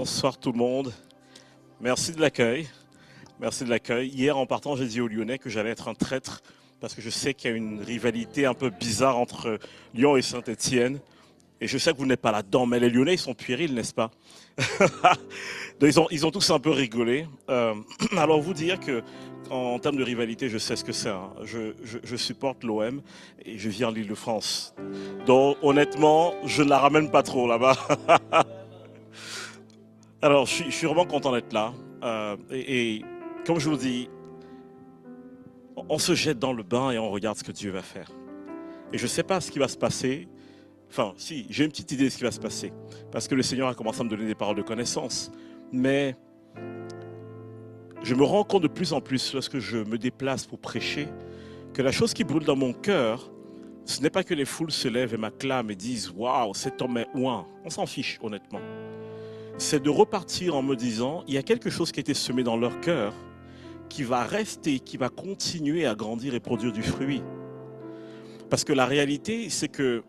Bonsoir tout le monde. Merci de l'accueil. Merci de l'accueil. Hier, en partant, j'ai dit aux Lyonnais que j'allais être un traître parce que je sais qu'il y a une rivalité un peu bizarre entre Lyon et Saint-Étienne. Et je sais que vous n'êtes pas là-dedans, mais les Lyonnais, ils sont puérils, n'est-ce pas? Donc, ils ont tous un peu rigolé. Alors, vous dire que en termes de rivalité, je sais ce que c'est, hein. Je supporte l'OM et je vis en Île-de-France. Donc, honnêtement, je ne la ramène pas trop là-bas. Alors, je suis vraiment content d'être là. Et comme je vous dis, on se jette dans le bain et on regarde ce que Dieu va faire. Et je ne sais pas ce qui va se passer. Enfin, si, j'ai une petite idée de ce qui va se passer. Parce que le Seigneur a commencé à me donner des paroles de connaissance. Mais je me rends compte de plus en plus, lorsque je me déplace pour prêcher, que la chose qui brûle dans mon cœur, ce n'est pas que les foules se lèvent et m'acclament et disent « Waouh, cet homme est ouin ». On s'en fiche, honnêtement. C'est de repartir en me disant, il y a quelque chose qui a été semé dans leur cœur, qui va rester, qui va continuer à grandir et produire du fruit. Parce que la réalité, c'est que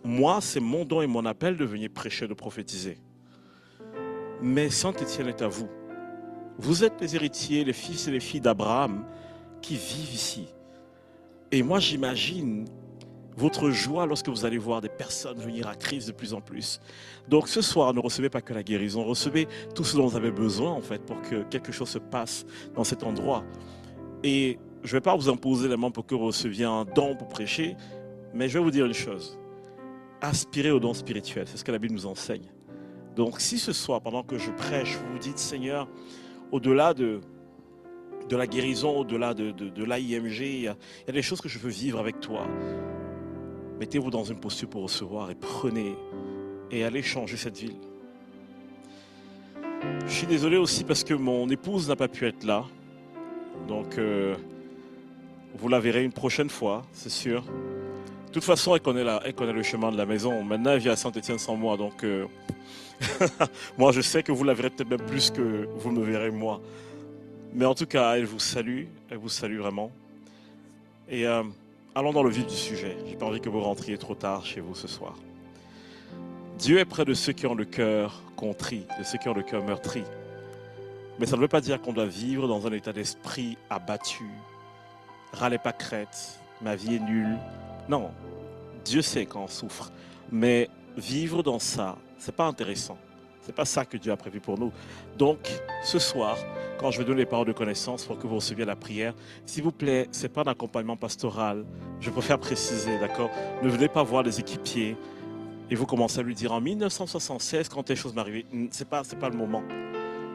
moi, c'est mon don et mon appel de venir prêcher, de prophétiser. Mais Saint-Étienne est à vous. Vous êtes les héritiers, les fils et les filles d'Abraham qui vivent ici. Et moi, j'imagine votre joie lorsque vous allez voir des personnes venir à Christ de plus en plus. Donc ce soir, ne recevez pas que la guérison, recevez tout ce dont vous avez besoin en fait pour que quelque chose se passe dans cet endroit. Et je ne vais pas vous imposer la main pour que vous receviez un don pour prêcher, mais je vais vous dire une chose. Aspirez au don spirituel, c'est ce que la Bible nous enseigne. Donc si ce soir, pendant que je prêche, vous vous dites Seigneur, au-delà de la guérison, au-delà de l'AIMG, il y a des choses que je veux vivre avec toi. Mettez-vous dans une posture pour recevoir et prenez et allez changer cette ville. Je suis désolé aussi parce que mon épouse n'a pas pu être là. Donc, vous la verrez une prochaine fois, c'est sûr. De toute façon, elle connaît le chemin de la maison. Maintenant, elle vient à Saint-Étienne sans moi. Donc, moi, je sais que vous la verrez peut-être même plus que vous me verrez moi. Mais en tout cas, elle vous salue vraiment. Et allons dans le vif du sujet. J'ai pas envie que vous rentriez trop tard chez vous ce soir. Dieu est près de ceux qui ont le cœur contrit, de ceux qui ont le cœur meurtri. Mais ça ne veut pas dire qu'on doit vivre dans un état d'esprit abattu. Râlez pas crête, ma vie est nulle. Non, Dieu sait quand on souffre. Mais vivre dans ça, c'est pas intéressant. C'est pas ça que Dieu a prévu pour nous. Donc, ce soir, quand je vais donner les paroles de connaissance pour que vous receviez la prière, s'il vous plaît, ce n'est pas un accompagnement pastoral. Je préfère préciser, d'accord? Ne venez pas voir les équipiers et vous commencez à lui dire en 1976, quand telle chose m'est arrivée. Ce n'est pas le moment.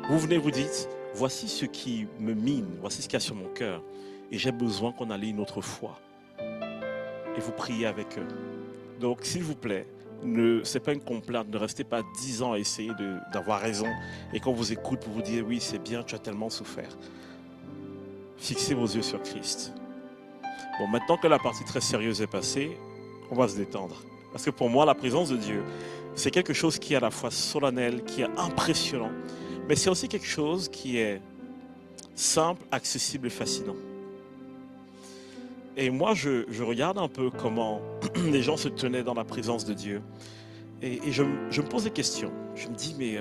Vous venez, vous dites, voici ce qui me mine, voici ce qu'il y a sur mon cœur. Et j'ai besoin qu'on aille une autre fois. Et vous priez avec eux. Donc, s'il vous plaît, ce n'est pas une complainte, ne restez pas 10 ans à essayer d'avoir raison et qu'on vous écoute pour vous dire oui c'est bien, tu as tellement souffert. Fixez vos yeux sur Christ. Bon, maintenant que la partie très sérieuse est passée, on va se détendre. Parce que pour moi la présence de Dieu, c'est quelque chose qui est à la fois solennel, qui est impressionnant, mais c'est aussi quelque chose qui est simple, accessible et fascinant. Et moi, je regarde un peu comment les gens se tenaient dans la présence de Dieu. Et je me pose des questions. Je me dis, mais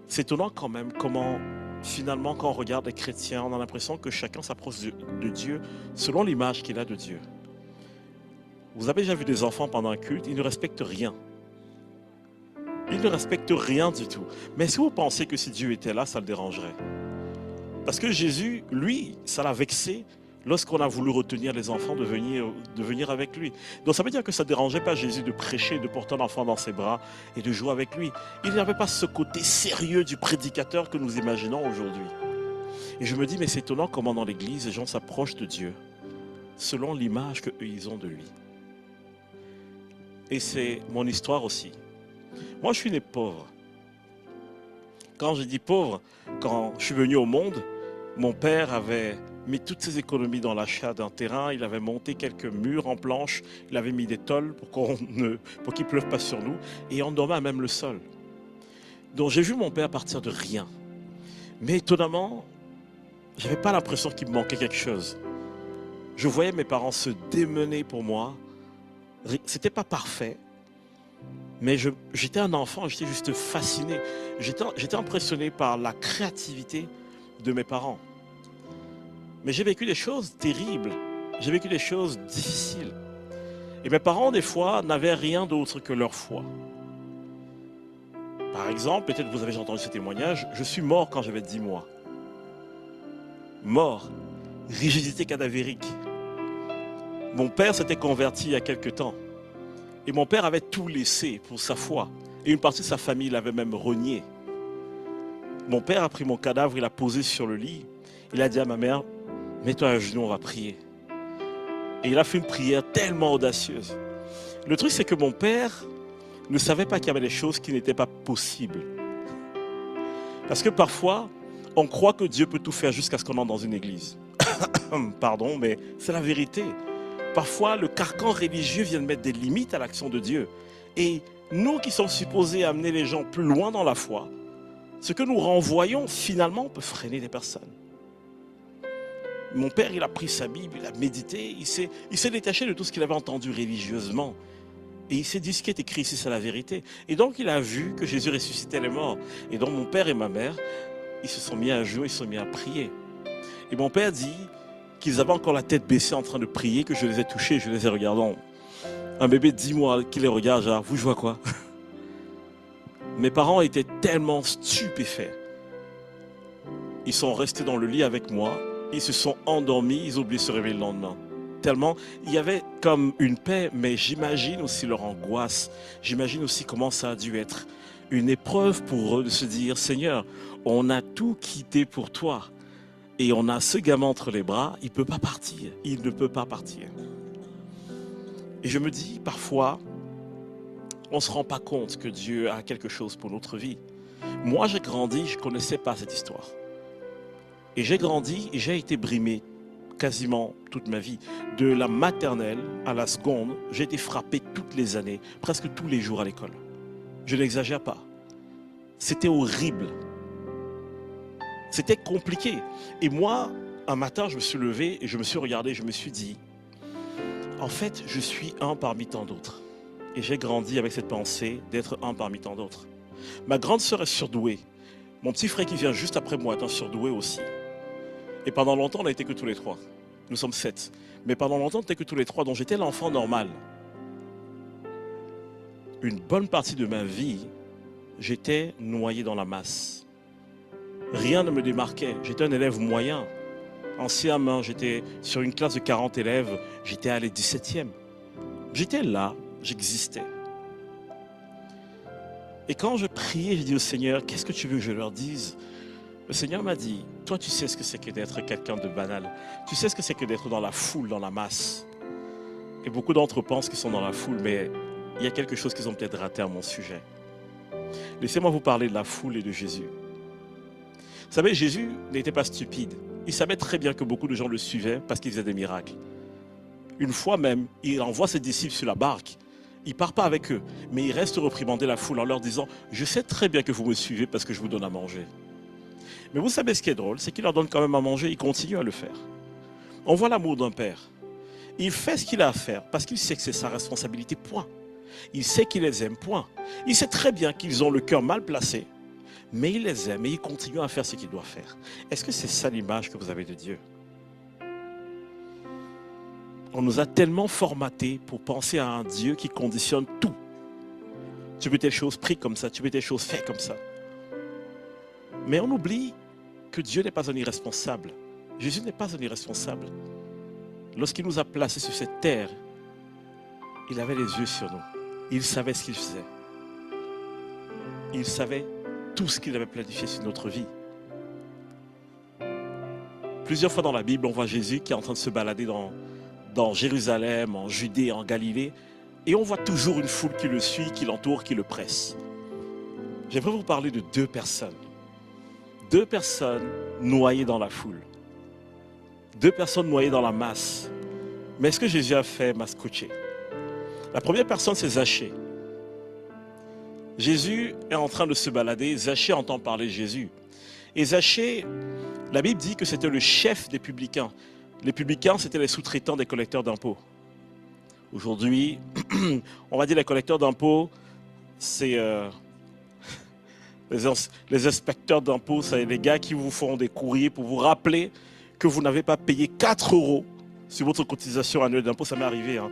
c'est étonnant quand même comment, finalement, quand on regarde les chrétiens, on a l'impression que chacun s'approche de Dieu selon l'image qu'il a de Dieu. Vous avez déjà vu des enfants pendant un culte, ils ne respectent rien. Ils ne respectent rien du tout. Mais est-ce que vous pensez que si Dieu était là, ça le dérangerait? Parce que Jésus, lui, ça l'a vexé lorsqu'on a voulu retenir les enfants de venir avec lui. Donc ça veut dire que ça ne dérangeait pas Jésus de prêcher, de porter un enfant dans ses bras et de jouer avec lui. Il n'avait pas ce côté sérieux du prédicateur que nous imaginons aujourd'hui. Et je me dis, mais c'est étonnant comment dans l'église, les gens s'approchent de Dieu selon l'image qu'eux, ils ont de lui. Et c'est mon histoire aussi. Moi, je suis né pauvre. Quand je dis pauvre, quand je suis venu au monde, mon père avait mis toutes ses économies dans l'achat d'un terrain, il avait monté quelques murs en planche, il avait mis des tôles pour qu'il ne pleuve pas sur nous, et on dormait à même le sol. Donc j'ai vu mon père partir de rien. Mais étonnamment, je n'avais pas l'impression qu'il me manquait quelque chose. Je voyais mes parents se démener pour moi. C'était pas parfait, Mais j'étais un enfant, j'étais juste fasciné. J'étais impressionné par la créativité de mes parents. Mais j'ai vécu des choses terribles. J'ai vécu des choses difficiles. Et mes parents, des fois, n'avaient rien d'autre que leur foi. Par exemple, peut-être vous avez déjà entendu ce témoignage, je suis mort quand j'avais 10 mois. Mort. Rigidité cadavérique. Mon père s'était converti il y a quelque temps. Et mon père avait tout laissé pour sa foi. Et une partie de sa famille l'avait même renié. Mon père a pris mon cadavre, il l'a posé sur le lit. Il a dit à ma mère, mets-toi à genoux, on va prier. Et il a fait une prière tellement audacieuse. Le truc, c'est que mon père ne savait pas qu'il y avait des choses qui n'étaient pas possibles. Parce que parfois, on croit que Dieu peut tout faire jusqu'à ce qu'on entre dans une église. Pardon, mais c'est la vérité. Parfois, le carcan religieux vient de mettre des limites à l'action de Dieu. Et nous qui sommes supposés amener les gens plus loin dans la foi, ce que nous renvoyons, finalement, peut freiner des personnes. Mon père, il a pris sa Bible, il a médité, il s'est détaché de tout ce qu'il avait entendu religieusement. Et il s'est dit ce qui est écrit ici, c'est la vérité. Et donc, il a vu que Jésus ressuscitait les morts. Et donc, mon père et ma mère, ils se sont mis à genoux, ils se sont mis à prier. Et mon père dit qu'ils avaient encore la tête baissée en train de prier, que je les ai touchés, je les ai regardés. Un bébé de 10 mois qui les regarde, genre, vous, je vois quoi? Mes parents étaient tellement stupéfaits. Ils sont restés dans le lit avec moi, ils se sont endormis, ils ont oublié de se réveiller le lendemain. Tellement, il y avait comme une paix, mais j'imagine aussi leur angoisse. J'imagine aussi comment ça a dû être une épreuve pour eux de se dire, Seigneur, on a tout quitté pour toi. Et on a ce gamin entre les bras, il ne peut pas partir. Il ne peut pas partir. Et je me dis, parfois, on ne se rend pas compte que Dieu a quelque chose pour notre vie. Moi, j'ai grandi, je ne connaissais pas cette histoire. Et j'ai grandi et j'ai été brimé quasiment toute ma vie. De la maternelle à la seconde, j'ai été frappé toutes les années, presque tous les jours à l'école. Je n'exagère pas. C'était horrible. C'était compliqué. Et moi, un matin, je me suis levé et je me suis regardé, je me suis dit, en fait, je suis un parmi tant d'autres. Et j'ai grandi avec cette pensée d'être un parmi tant d'autres. Ma grande sœur est surdouée. Mon petit frère qui vient juste après moi est un surdoué aussi. Et pendant longtemps, on n'a été que tous les trois. Nous sommes 7. Mais pendant longtemps, on n'était que tous les trois, donc j'étais l'enfant normal. Une bonne partie de ma vie, j'étais noyé dans la masse. Rien ne me démarquait. J'étais un élève moyen. En CM1, j'étais sur une classe de 40 élèves. J'étais allé 17e. J'étais là, j'existais. Et quand je priais, j'ai dit au Seigneur, qu'est-ce que tu veux que je leur dise? Le Seigneur m'a dit, toi tu sais ce que c'est que d'être quelqu'un de banal. Tu sais ce que c'est que d'être dans la foule, dans la masse. Et beaucoup d'entre eux pensent qu'ils sont dans la foule, mais il y a quelque chose qu'ils ont peut-être raté à mon sujet. Laissez-moi vous parler de la foule et de Jésus. Vous savez, Jésus n'était pas stupide. Il savait très bien que beaucoup de gens le suivaient parce qu'il faisait des miracles. Une fois même, il envoie ses disciples sur la barque. Il ne part pas avec eux, mais il reste reprimander la foule en leur disant « Je sais très bien que vous me suivez parce que je vous donne à manger. » Mais vous savez ce qui est drôle, c'est qu'il leur donne quand même à manger, il continue à le faire. On voit l'amour d'un père. Il fait ce qu'il a à faire parce qu'il sait que c'est sa responsabilité, point. Il sait qu'il les aime, point. Il sait très bien qu'ils ont le cœur mal placé, mais il les aime et il continue à faire ce qu'il doit faire. Est-ce que c'est ça l'image que vous avez de Dieu? On nous a tellement formatés pour penser à un Dieu qui conditionne tout. Tu veux telle chose, pris comme ça. Tu veux telle chose, fait comme ça. Mais on oublie que Dieu n'est pas un irresponsable. Jésus n'est pas un irresponsable. Lorsqu'il nous a placés sur cette terre, il avait les yeux sur nous. Il savait ce qu'il faisait. Il savait tout ce qu'il avait planifié sur notre vie. Plusieurs fois dans la Bible, on voit Jésus qui est en train de se balader dans Jérusalem, en Judée, en Galilée. Et on voit toujours une foule qui le suit, qui l'entoure, qui le presse. J'aimerais vous parler de deux personnes. Deux personnes noyées dans la foule. Deux personnes noyées dans la masse. Mais ce que Jésus a fait m'a scotché. La première personne, c'est Zachée. Jésus est en train de se balader. Zachée entend parler de Jésus. Et Zachée, la Bible dit que c'était le chef des publicains. Les publicains, c'était les sous-traitants des collecteurs d'impôts. Aujourd'hui, on va dire les collecteurs d'impôts, C'est les inspecteurs d'impôts, c'est les gars qui vous font des courriers pour vous rappeler que vous n'avez pas payé 4 euros sur votre cotisation annuelle d'impôt. Ça m'est arrivé. Hein.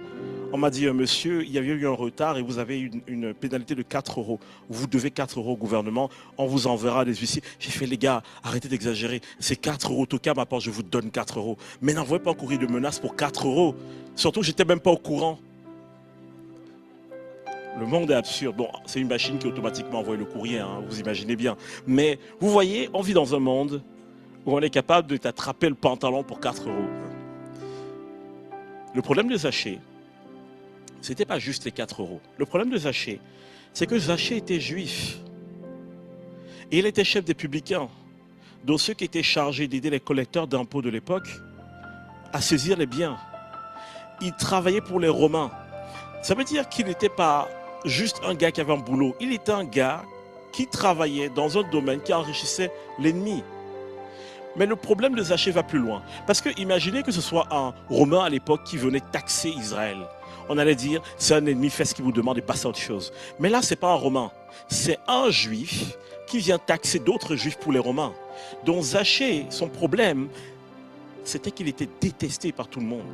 On m'a dit, monsieur, il y avait eu un retard et vous avez une pénalité de 4 euros. Vous devez 4 euros au gouvernement, on vous enverra des huissiers. J'ai fait, les gars, arrêtez d'exagérer. C'est 4 euros, tout cas, ma part, je vous donne 4 euros. Mais n'envoyez pas un courrier de menace pour 4 euros. Surtout, j'étais même pas au courant. Le monde est absurde. Bon, c'est une machine qui automatiquement envoie le courrier, hein, vous imaginez bien. Mais vous voyez, on vit dans un monde où on est capable de t'attraper le pantalon pour 4 euros. Le problème de Zachée, ce n'était pas juste les 4 euros. Le problème de Zachée, c'est que Zachée était juif. Et il était chef des publicains, dont ceux qui étaient chargés d'aider les collecteurs d'impôts de l'époque à saisir les biens. Il travaillait pour les Romains. Ça veut dire qu'il n'était pas juste un gars qui avait un boulot. Il était un gars qui travaillait dans un domaine qui enrichissait l'ennemi. Mais le problème de Zachée va plus loin. Parce que imaginez que ce soit un Romain à l'époque qui venait taxer Israël. On allait dire, c'est un ennemi, faites ce qu'il vous demande et passez à autre chose. Mais là, ce n'est pas un Romain. C'est un Juif qui vient taxer d'autres Juifs pour les Romains. Donc Zachée, son problème, c'était qu'il était détesté par tout le monde.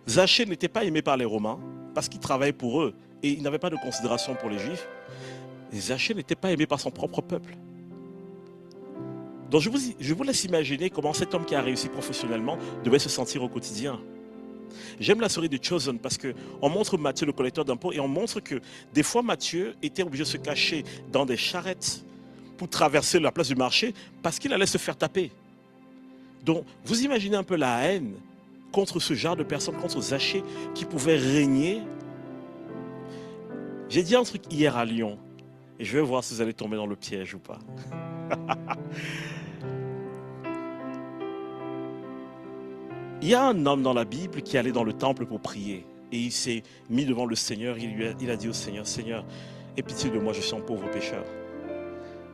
Zachée n'était pas aimé par les Romains parce qu'il travaillait pour eux et il n'avait pas de considération pour les Juifs. Et Zachée n'était pas aimé par son propre peuple. Donc je vous laisse imaginer comment cet homme qui a réussi professionnellement devait se sentir au quotidien. J'aime la série de Chosen parce qu'on montre Matthieu le collecteur d'impôts et on montre que des fois Matthieu était obligé de se cacher dans des charrettes pour traverser la place du marché parce qu'il allait se faire taper. Donc vous imaginez un peu la haine contre ce genre de personnes, contre Zachée qui pouvait régner. J'ai dit un truc hier à Lyon et je vais voir si vous allez tomber dans le piège ou pas. Il y a un homme dans la Bible qui allait dans le temple pour prier et il s'est mis devant le Seigneur. Il a dit au Seigneur, Seigneur, aie pitié de moi, je suis un pauvre pécheur.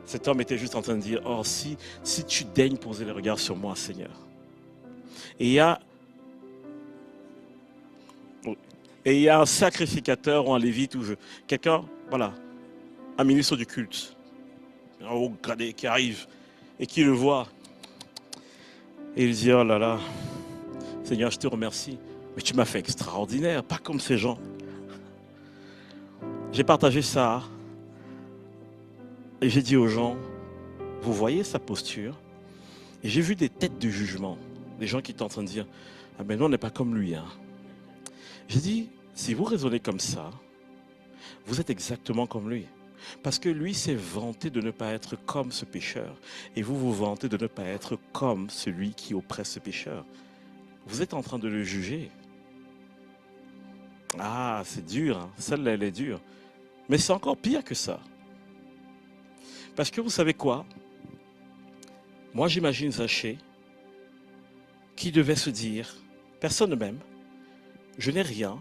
Cet homme était juste en train de dire, oh, si tu daignes poser les regards sur moi, Seigneur. Et il y a un sacrificateur ou un lévite ou quelqu'un, voilà, un ministre du culte, un haut gradé qui arrive et qui le voit. Et il dit, oh là là, Seigneur, je te remercie, mais tu m'as fait extraordinaire, pas comme ces gens. J'ai partagé ça et j'ai dit aux gens, vous voyez sa posture? Et j'ai vu des têtes de jugement, des gens qui étaient en train de dire, ah ben nous on n'est pas comme lui. Hein. J'ai dit, si vous raisonnez comme ça, vous êtes exactement comme lui. Parce que lui s'est vanté de ne pas être comme ce pécheur. Et vous vous vantez de ne pas être comme celui qui oppresse ce pécheur. Vous êtes en train de le juger. Ah, c'est dur, hein. Celle-là, elle est dure. Mais c'est encore pire que ça. Parce que vous savez quoi? Moi, j'imagine Zachée qui devait se dire, personne ne m'aime, je n'ai rien,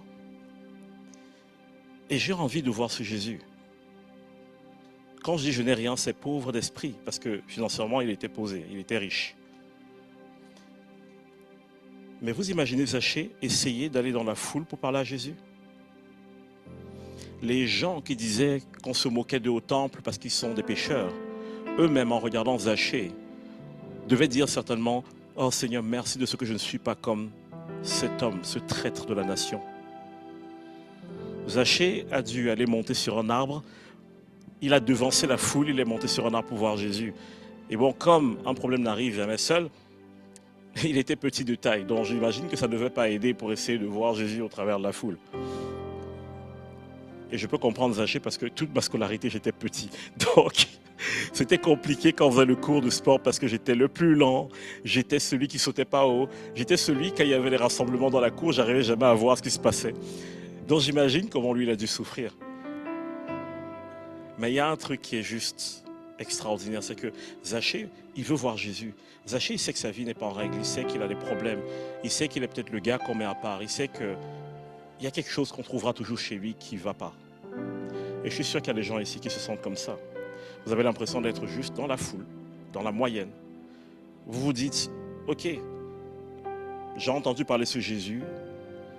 et j'ai envie de voir ce Jésus. Quand je dis je n'ai rien, c'est pauvre d'esprit, parce que financièrement, il était posé, il était riche. Mais vous imaginez Zachée essayer d'aller dans la foule pour parler à Jésus? Les gens qui disaient qu'on se moquait d'eux au temple parce qu'ils sont des pécheurs, eux-mêmes en regardant Zachée, devaient dire certainement, oh Seigneur, merci de ce que je ne suis pas comme cet homme, ce traître de la nation. Zachée a dû aller monter sur un arbre. Il a devancé la foule, il est monté sur un arbre pour voir Jésus. Et bon, comme un problème n'arrive jamais seul, il était petit de taille. Donc j'imagine que ça ne devait pas aider pour essayer de voir Jésus au travers de la foule. Et je peux comprendre Zachée parce que toute ma scolarité, j'étais petit. Donc c'était compliqué quand on faisait le cours de sport parce que j'étais le plus lent, j'étais celui qui sautait pas haut, j'étais celui, quand il y avait les rassemblements dans la cour, j'arrivais jamais à voir ce qui se passait. Donc j'imagine comment lui il a dû souffrir. Mais il y a un truc qui est juste extraordinaire, c'est que Zachée, il veut voir Jésus. Zachée, il sait que sa vie n'est pas en règle, il sait qu'il a des problèmes, il sait qu'il est peut-être le gars qu'on met à part, il sait qu'il y a quelque chose qu'on trouvera toujours chez lui qui ne va pas. Et je suis sûr qu'il y a des gens ici qui se sentent comme ça. Vous avez l'impression d'être juste dans la foule, dans la moyenne. Vous vous dites, ok, j'ai entendu parler de ce Jésus,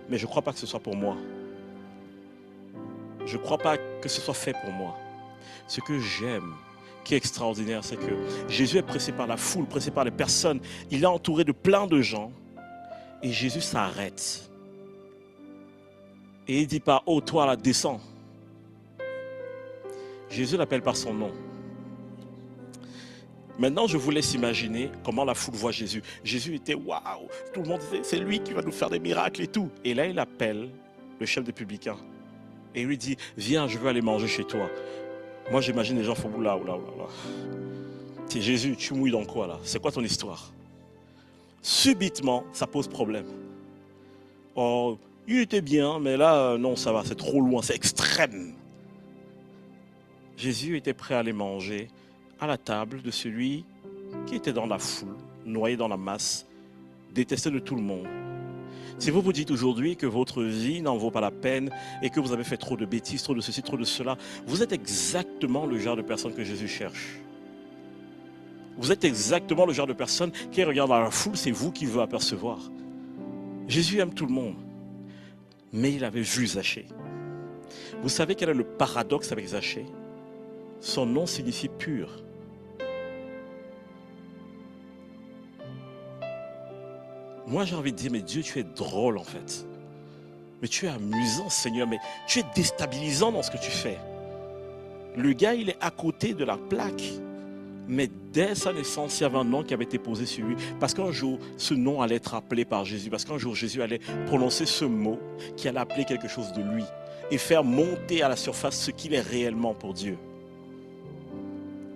mais je ne crois pas que ce soit pour moi. je ne crois pas que ce soit fait pour moi. Ce que j'aime, qui est extraordinaire, c'est que Jésus est pressé par la foule, pressé par les personnes. Il est entouré de plein de gens. Et Jésus s'arrête. Et il ne dit pas, oh toi là, descends. Jésus l'appelle par son nom. Maintenant, je vous laisse imaginer comment la foule voit Jésus. Jésus était waouh, tout le monde disait, c'est lui qui va nous faire des miracles et tout. Et là, il appelle le chef des publicains. Et il lui dit, viens, je veux aller manger chez toi. Moi, j'imagine les gens font oula, oula, oula. C'est Jésus, tu mouilles dans quoi là? C'est quoi ton histoire? Subitement, ça pose problème. Oh, il était bien, mais là, non, ça va, c'est trop loin, c'est extrême. Jésus était prêt à aller manger à la table de celui qui était dans la foule, noyé dans la masse, détesté de tout le monde. Si vous vous dites aujourd'hui que votre vie n'en vaut pas la peine et que vous avez fait trop de bêtises, trop de ceci, trop de cela, vous êtes exactement le genre de personne que Jésus cherche. Vous êtes exactement le genre de personne qui regarde dans la foule, c'est vous qui veut apercevoir. Jésus aime tout le monde, mais il avait vu Zachée. Vous savez quel est le paradoxe avec Zachée? Son nom signifie pur. Moi, j'ai envie de dire, mais Dieu, tu es drôle en fait. Mais tu es amusant, Seigneur, mais tu es déstabilisant dans ce que tu fais. Le gars, il est à côté de la plaque. Mais dès sa naissance, il y avait un nom qui avait été posé sur lui. Parce qu'un jour, ce nom allait être appelé par Jésus. Parce qu'un jour, Jésus allait prononcer ce mot qui allait appeler quelque chose de lui. Et faire monter à la surface ce qu'il est réellement pour Dieu.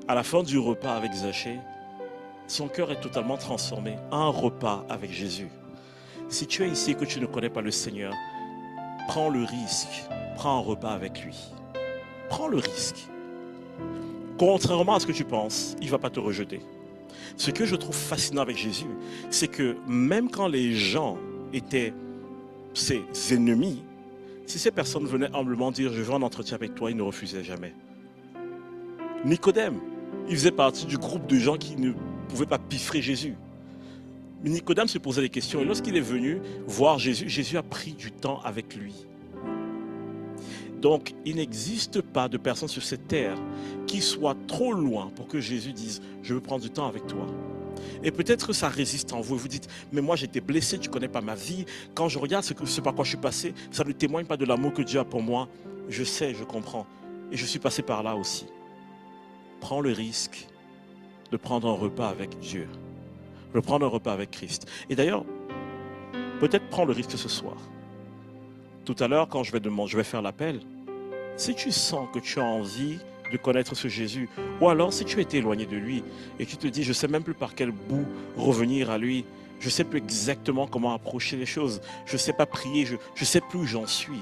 À la fin du repas avec Zachée, son cœur est totalement transformé. Un repas avec Jésus. Si tu es ici et que tu ne connais pas le Seigneur, prends le risque. Prends un repas avec lui. Prends le risque. Contrairement à ce que tu penses, il ne va pas te rejeter. Ce que je trouve fascinant avec Jésus, c'est que même quand les gens étaient ses ennemis, si ces personnes venaient humblement dire « je veux un entretien avec toi », il ne refusait jamais. Nicodème, il faisait partie du groupe de gens qui ne pouvaient pas piffrer Jésus. Mais Nicodème se posait des questions et lorsqu'il est venu voir Jésus, Jésus a pris du temps avec lui. Donc, il n'existe pas de personne sur cette terre qui soit trop loin pour que Jésus dise « je veux prendre du temps avec toi ». Et peut-être que ça résiste en vous et vous dites « mais moi j'étais blessé, tu ne connais pas ma vie. Quand je regarde ce par quoi je suis passé, ça ne témoigne pas de l'amour que Dieu a pour moi. Je sais, je comprends. Et je suis passé par là aussi. » Prends le risque de prendre un repas avec Dieu, de prendre un repas avec Christ. Et d'ailleurs, peut-être prends le risque ce soir. Tout à l'heure, quand je vais faire l'appel, si tu sens que tu as envie de connaître ce Jésus, ou alors si tu es éloigné de lui et tu te dis, je ne sais même plus par quel bout revenir à lui, je ne sais plus exactement comment approcher les choses, je ne sais pas prier, je ne sais plus où j'en suis.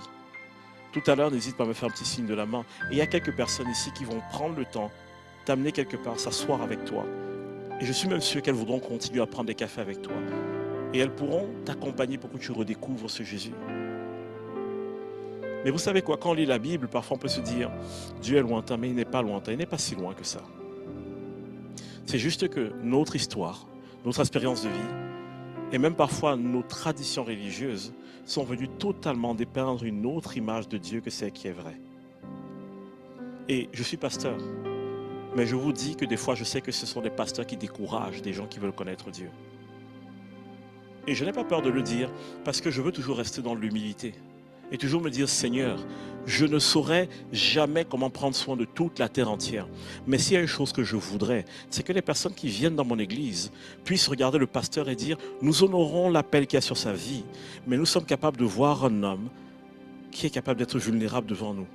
Tout à l'heure, n'hésite pas à me faire un petit signe de la main. Et il y a quelques personnes ici qui vont prendre le temps t'amener quelque part, s'asseoir avec toi. Et je suis même sûr qu'elles voudront continuer à prendre des cafés avec toi. Et elles pourront t'accompagner pour que tu redécouvres ce Jésus. Mais vous savez quoi, quand on lit la Bible, parfois on peut se dire, Dieu est lointain, mais il n'est pas lointain, il n'est pas si loin que ça. C'est juste que notre histoire, notre expérience de vie, et même parfois nos traditions religieuses, sont venues totalement dépeindre une autre image de Dieu que celle qui est vraie. Et je suis pasteur. Mais je vous dis que des fois, je sais que ce sont des pasteurs qui découragent des gens qui veulent connaître Dieu. Et je n'ai pas peur de le dire parce que je veux toujours rester dans l'humilité. Et toujours me dire, Seigneur, je ne saurais jamais comment prendre soin de toute la terre entière. Mais s'il y a une chose que je voudrais, c'est que les personnes qui viennent dans mon église puissent regarder le pasteur et dire, nous honorons l'appel qu'il y a sur sa vie, mais nous sommes capables de voir un homme qui est capable d'être vulnérable devant nous.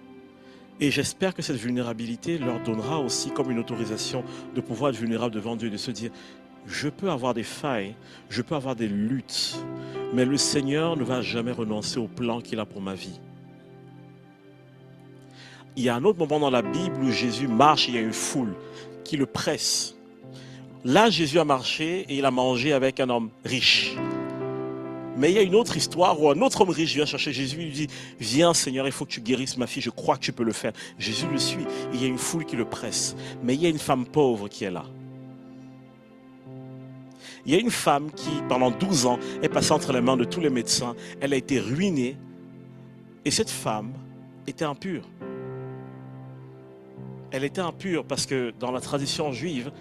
Et j'espère que cette vulnérabilité leur donnera aussi comme une autorisation de pouvoir être vulnérable devant Dieu, de se dire, je peux avoir des failles, je peux avoir des luttes, mais le Seigneur ne va jamais renoncer au plan qu'il a pour ma vie. Il y a un autre moment dans la Bible où Jésus marche et il y a une foule qui le presse. Là, Jésus a marché et il a mangé avec un homme riche. Mais il y a une autre histoire où un autre homme riche vient chercher Jésus et lui dit « Viens Seigneur, il faut que tu guérisses ma fille, je crois que tu peux le faire. » Jésus le suit, il y a une foule qui le presse. Mais il y a une femme pauvre qui est là. Il y a une femme qui, pendant 12 ans, est passée entre les mains de tous les médecins. Elle a été ruinée. Et cette femme était impure. Elle était impure parce que dans la tradition juive,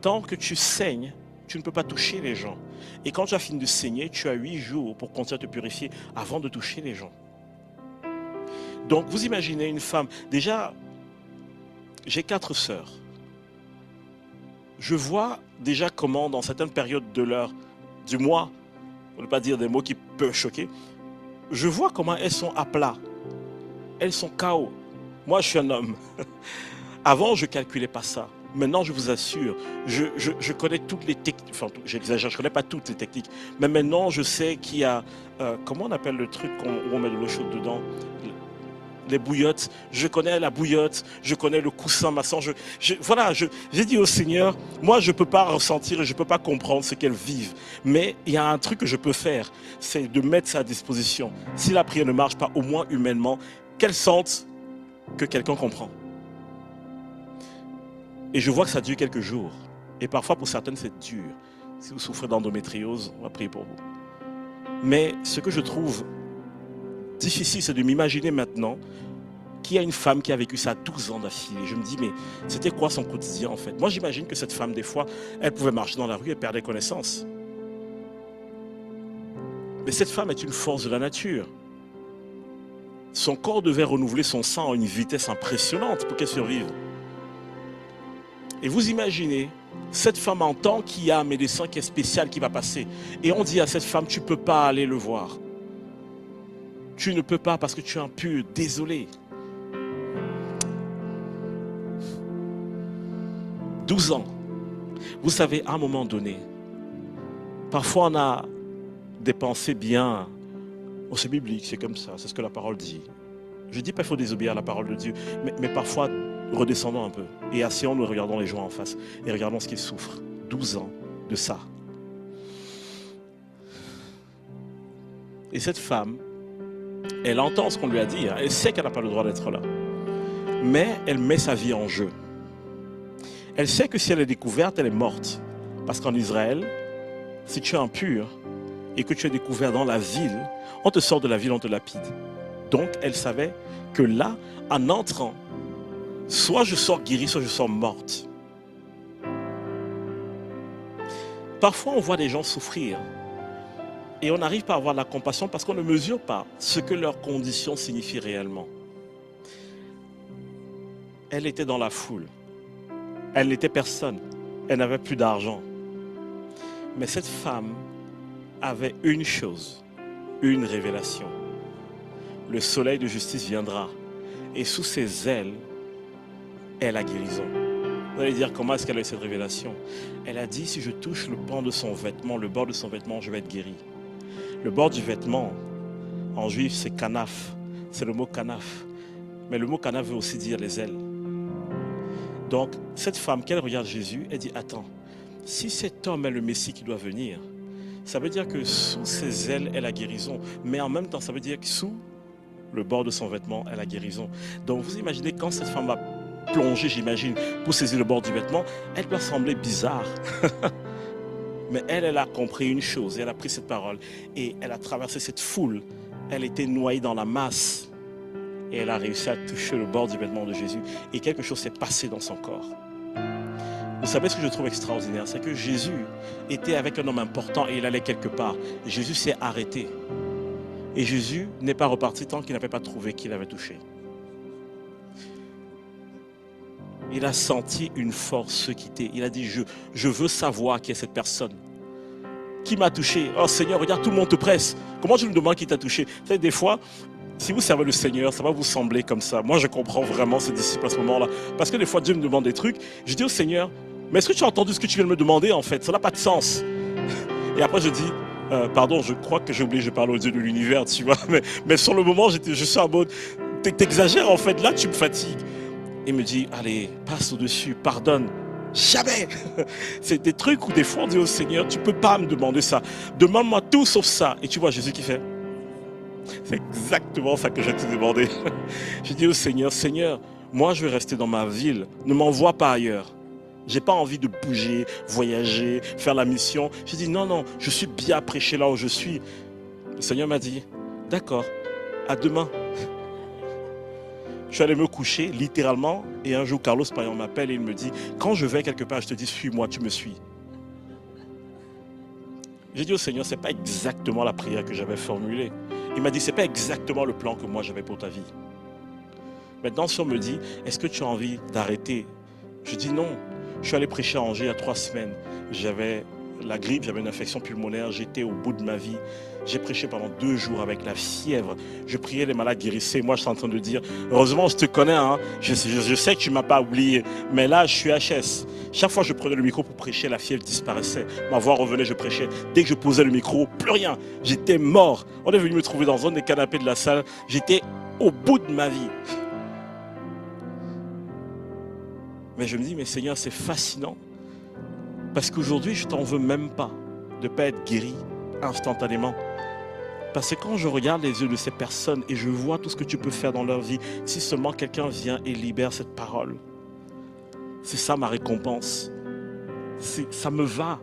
tant que tu saignes, tu ne peux pas toucher les gens. Et quand tu as fini de saigner, tu as 8 jours pour continuer à te purifier avant de toucher les gens. Donc vous imaginez une femme, déjà, j'ai 4 sœurs. Je vois déjà comment dans certaines périodes de l'heure, du mois, pour ne pas dire des mots qui peuvent choquer, je vois comment elles sont à plat. Elles sont KO. Moi, je suis un homme. Avant, je ne calculais pas ça. Maintenant, je vous assure, je connais toutes les techniques. Enfin, j'exagère, je ne connais pas toutes les techniques. Mais maintenant, je sais qu'il y a... comment on appelle le truc où on met de l'eau chaude dedans? Les bouillottes. Je connais la bouillotte. Je connais le coussin maçon. Voilà, j'ai dit au Seigneur, moi, je ne peux pas ressentir et je ne peux pas comprendre ce qu'elles vivent. Mais il y a un truc que je peux faire, c'est de mettre ça à disposition. Si la prière ne marche pas, au moins humainement, qu'elles sentent que quelqu'un comprend. Et je vois que ça dure quelques jours. Et parfois, pour certaines, c'est dur. Si vous souffrez d'endométriose, on va prier pour vous. Mais ce que je trouve difficile, c'est de m'imaginer maintenant qu'il y a une femme qui a vécu ça 12 ans d'affilée. Je me dis, mais c'était quoi son quotidien en fait? Moi, j'imagine que cette femme, des fois, elle pouvait marcher dans la rue et perdre connaissance. Mais cette femme est une force de la nature. Son corps devait renouveler son sang à une vitesse impressionnante pour qu'elle survive. Et vous imaginez, cette femme entend qu'il y a un médecin qui est spécial qui va passer. Et on dit à cette femme, tu ne peux pas aller le voir. Tu ne peux pas parce que tu es impur, désolé. 12 ans. Vous savez, à un moment donné, parfois on a des pensées bien. Oh, c'est biblique, c'est comme ça, c'est ce que la parole dit. Je ne dis pas qu'il faut désobéir à la parole de Dieu, mais parfois, redescendons un peu et asseyons-nous, regardons les gens en face et regardons ce qu'ils souffrent. 12 ans de ça. Et cette femme, elle entend ce qu'on lui a dit, elle sait qu'elle n'a pas le droit d'être là, mais elle met sa vie en jeu. Elle sait que si elle est découverte, elle est morte. Parce qu'en Israël, si tu es impur et que tu es découvert dans la ville, on te sort de la ville, on te lapide. Donc, elle savait que là, en entrant, soit je sors guérie, soit je sors morte. Parfois, on voit des gens souffrir et on n'arrive pas à avoir de la compassion parce qu'on ne mesure pas ce que leurs conditions signifient réellement. Elle était dans la foule. Elle n'était personne. Elle n'avait plus d'argent. Mais cette femme avait une chose, une révélation. Le soleil de justice viendra et sous ses ailes est la guérison. Vous allez dire, comment est-ce qu'elle a eu cette révélation? Elle a dit, si je touche le pan de son vêtement, le bord de son vêtement, je vais être guéri. Le bord du vêtement, en juif, c'est kanaf. C'est le mot kanaf. Mais le mot kanaf veut aussi dire les ailes. Donc, cette femme, qu'elle regarde Jésus, elle dit, attends, si cet homme est le Messie qui doit venir, ça veut dire que sous ses ailes est la guérison. Mais en même temps, ça veut dire que sous le bord de son vêtement est la guérison. Donc, vous imaginez quand cette femme va plonger, j'imagine, pour saisir le bord du vêtement, elle peut sembler bizarre. Mais elle a compris une chose, et elle a pris cette parole, et elle a traversé cette foule. Elle était noyée dans la masse, et elle a réussi à toucher le bord du vêtement de Jésus, et quelque chose s'est passé dans son corps. Vous savez ce que je trouve extraordinaire, c'est que Jésus était avec un homme important, et il allait quelque part. Jésus s'est arrêté. Et Jésus n'est pas reparti tant qu'il n'avait pas trouvé qui l'avait touché. Il a senti une force se quitter. Il a dit, je veux savoir qui est cette personne. Qui m'a touché? Oh Seigneur, regarde, tout le monde te presse. Comment tu me demandes qui t'a touché? Vous savez, des fois, si vous servez le Seigneur, ça va vous sembler comme ça. Moi, je comprends vraiment ces disciples à ce moment-là. Parce que des fois, Dieu me demande des trucs. Je dis au Seigneur, mais est-ce que tu as entendu ce que tu viens de me demander en fait? Ça n'a pas de sens. Et après, je dis, pardon, je crois que j'ai oublié, je parle au Dieu de l'univers, tu vois. Mais sur le moment, je suis en mode, t'exagères en fait, là tu me fatigues. Il me dit, allez, passe au-dessus, pardonne. Jamais. C'est des trucs où des fois on dit au Seigneur, tu ne peux pas me demander ça. Demande-moi tout sauf ça. Et tu vois Jésus qui fait, c'est exactement ça que je te demandé. Je dis au Seigneur, Seigneur, moi je vais rester dans ma ville, ne m'envoie pas ailleurs. Je n'ai pas envie de bouger, voyager, faire la mission. J'ai dit non, je suis bien prêché là où je suis. Le Seigneur m'a dit, d'accord, à demain. Je suis allé me coucher, littéralement, et un jour, Carlos Payan m'appelle et il me dit, quand je vais quelque part, je te dis, suis-moi, tu me suis. J'ai dit au Seigneur, ce n'est pas exactement la prière que j'avais formulée. Il m'a dit, ce n'est pas exactement le plan que moi j'avais pour ta vie. Maintenant, si on me dit, est-ce que tu as envie d'arrêter? Je dis non. Je suis allé prêcher à Angers il y a 3 semaines. J'avais la grippe, j'avais une infection pulmonaire, j'étais au bout de ma vie. J'ai prêché pendant 2 jours avec la fièvre. Je priais, les malades guérissaient. Moi, je suis en train de dire, heureusement, je te connais, hein. Je sais que tu ne m'as pas oublié. Mais là, je suis HS. Chaque fois que je prenais le micro pour prêcher, la fièvre disparaissait. Ma voix revenait, je prêchais. Dès que je posais le micro, plus rien. J'étais mort. On est venu me trouver dans un des canapés de la salle. J'étais au bout de ma vie. Mais je me dis, mais Seigneur, c'est fascinant. Parce qu'aujourd'hui, je t'en veux même pas de ne pas être guéri instantanément. Parce que quand je regarde les yeux de ces personnes et je vois tout ce que tu peux faire dans leur vie, si seulement quelqu'un vient et libère cette parole, c'est ça ma récompense. Ça me va.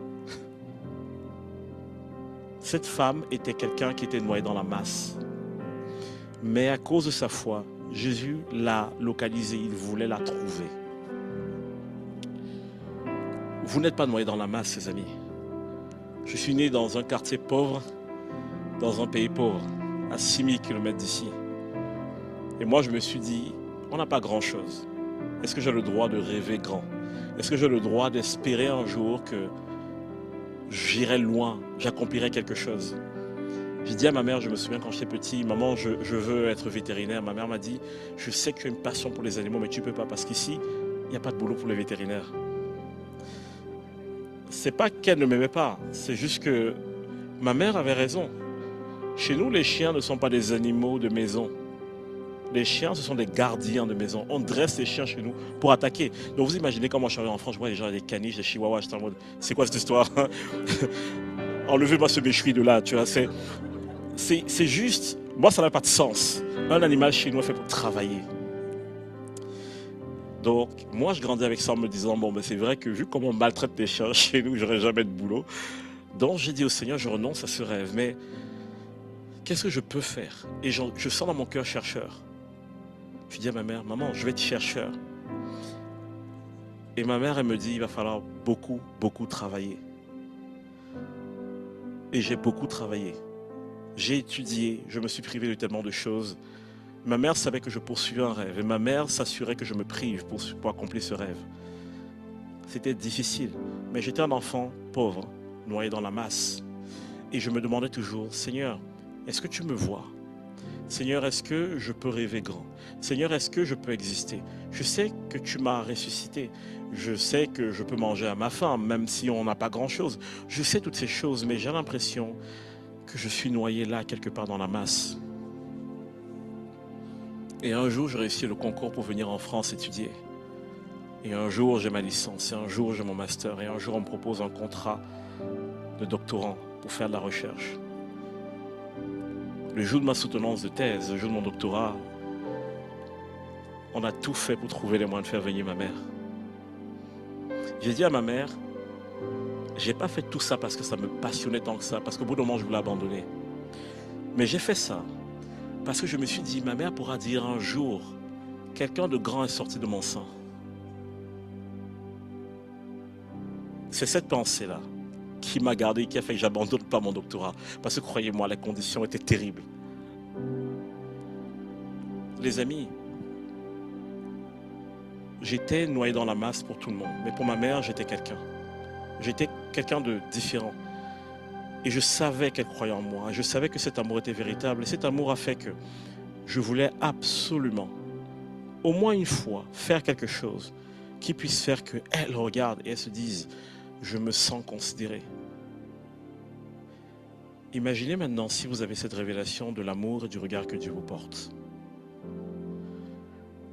Cette femme était quelqu'un qui était noyé dans la masse. Mais à cause de sa foi, Jésus l'a localisée, il voulait la trouver. Vous n'êtes pas noyé dans la masse, ses amis. Je suis né dans un quartier pauvre, dans un pays pauvre, à 6000 km d'ici. Et moi, je me suis dit, on n'a pas grand-chose. Est-ce que j'ai le droit de rêver grand? Est-ce que j'ai le droit d'espérer un jour que j'irai loin, j'accomplirai quelque chose? J'ai dit à ma mère, je me souviens quand j'étais petit, maman, je veux être vétérinaire. Ma mère m'a dit, je sais que tu as une passion pour les animaux, mais tu ne peux pas parce qu'ici, il n'y a pas de boulot pour les vétérinaires. C'est pas qu'elle ne m'aimait pas, c'est juste que ma mère avait raison. Chez nous, les chiens ne sont pas des animaux de maison. Les chiens, ce sont des gardiens de maison. On dresse les chiens chez nous pour attaquer. Donc vous imaginez comment je suis arrivé en France, je vois des gens avec des caniches, des chihuahuas, j'étais en mode, c'est quoi cette histoire? Enlevez-moi ce méchoui de là, tu vois, c'est juste, moi ça n'a pas de sens. Un animal chez nous est fait pour travailler. Donc, moi, je grandis avec ça en me disant, bon, ben, c'est vrai que vu comment on maltraite les chiens chez nous, j'aurais jamais de boulot. Donc, j'ai dit au Seigneur, je renonce à ce rêve. Mais qu'est-ce que je peux faire? Et je sens dans mon cœur chercheur. Je dis à ma mère, maman, je vais être chercheur. Et ma mère, elle me dit, il va falloir beaucoup, beaucoup travailler. Et j'ai beaucoup travaillé. J'ai étudié, je me suis privé de tellement de choses. Ma mère savait que je poursuivais un rêve et ma mère s'assurait que je me prive pour accomplir ce rêve. C'était difficile, mais j'étais un enfant pauvre, noyé dans la masse. Et je me demandais toujours, Seigneur, est-ce que tu me vois? Seigneur, est-ce que je peux rêver grand? Seigneur, est-ce que je peux exister? Je sais que tu m'as ressuscité. Je sais que je peux manger à ma faim, même si on n'a pas grand-chose. Je sais toutes ces choses, mais j'ai l'impression que je suis noyé là, quelque part dans la masse. Et un jour, j'ai réussi le concours pour venir en France étudier. Et un jour, j'ai ma licence, et un jour, j'ai mon master, et un jour, on me propose un contrat de doctorant pour faire de la recherche. Le jour de ma soutenance de thèse, le jour de mon doctorat, on a tout fait pour trouver les moyens de faire venir ma mère. J'ai dit à ma mère, j'ai pas fait tout ça parce que ça me passionnait tant que ça, parce qu'au bout d'un moment, je voulais abandonner. Mais j'ai fait ça parce que je me suis dit, ma mère pourra dire un jour, quelqu'un de grand est sorti de mon sang. C'est cette pensée-là qui m'a gardé, qui a fait que j'abandonne pas mon doctorat. Parce que croyez-moi, les conditions étaient terribles. Les amis, j'étais noyé dans la masse pour tout le monde. Mais pour ma mère, j'étais quelqu'un. J'étais quelqu'un de différent. Et je savais qu'elle croyait en moi. Je savais que cet amour était véritable. Et cet amour a fait que je voulais absolument, au moins une fois, faire quelque chose qui puisse faire qu'elle regarde et elle se dise, je me sens considéré. Imaginez maintenant si vous avez cette révélation de l'amour et du regard que Dieu vous porte.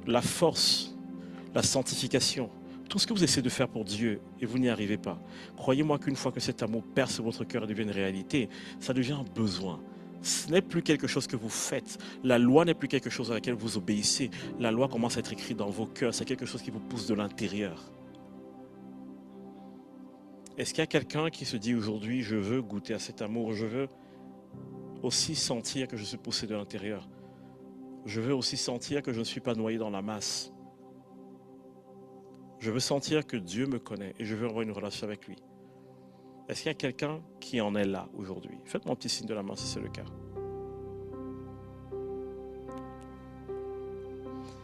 La force, la sanctification, tout ce que vous essayez de faire pour Dieu et vous n'y arrivez pas. Croyez-moi qu'une fois que cet amour perce votre cœur et devient une réalité, ça devient un besoin. Ce n'est plus quelque chose que vous faites. La loi n'est plus quelque chose à laquelle vous obéissez. La loi commence à être écrite dans vos cœurs. C'est quelque chose qui vous pousse de l'intérieur. Est-ce qu'il y a quelqu'un qui se dit aujourd'hui, je veux goûter à cet amour, je veux aussi sentir que je suis poussé de l'intérieur? je veux aussi sentir que je ne suis pas noyé dans la masse. Je veux sentir que Dieu me connaît et je veux avoir une relation avec lui. Est-ce qu'il y a quelqu'un qui en est là aujourd'hui? Faites-moi un petit signe de la main si c'est le cas.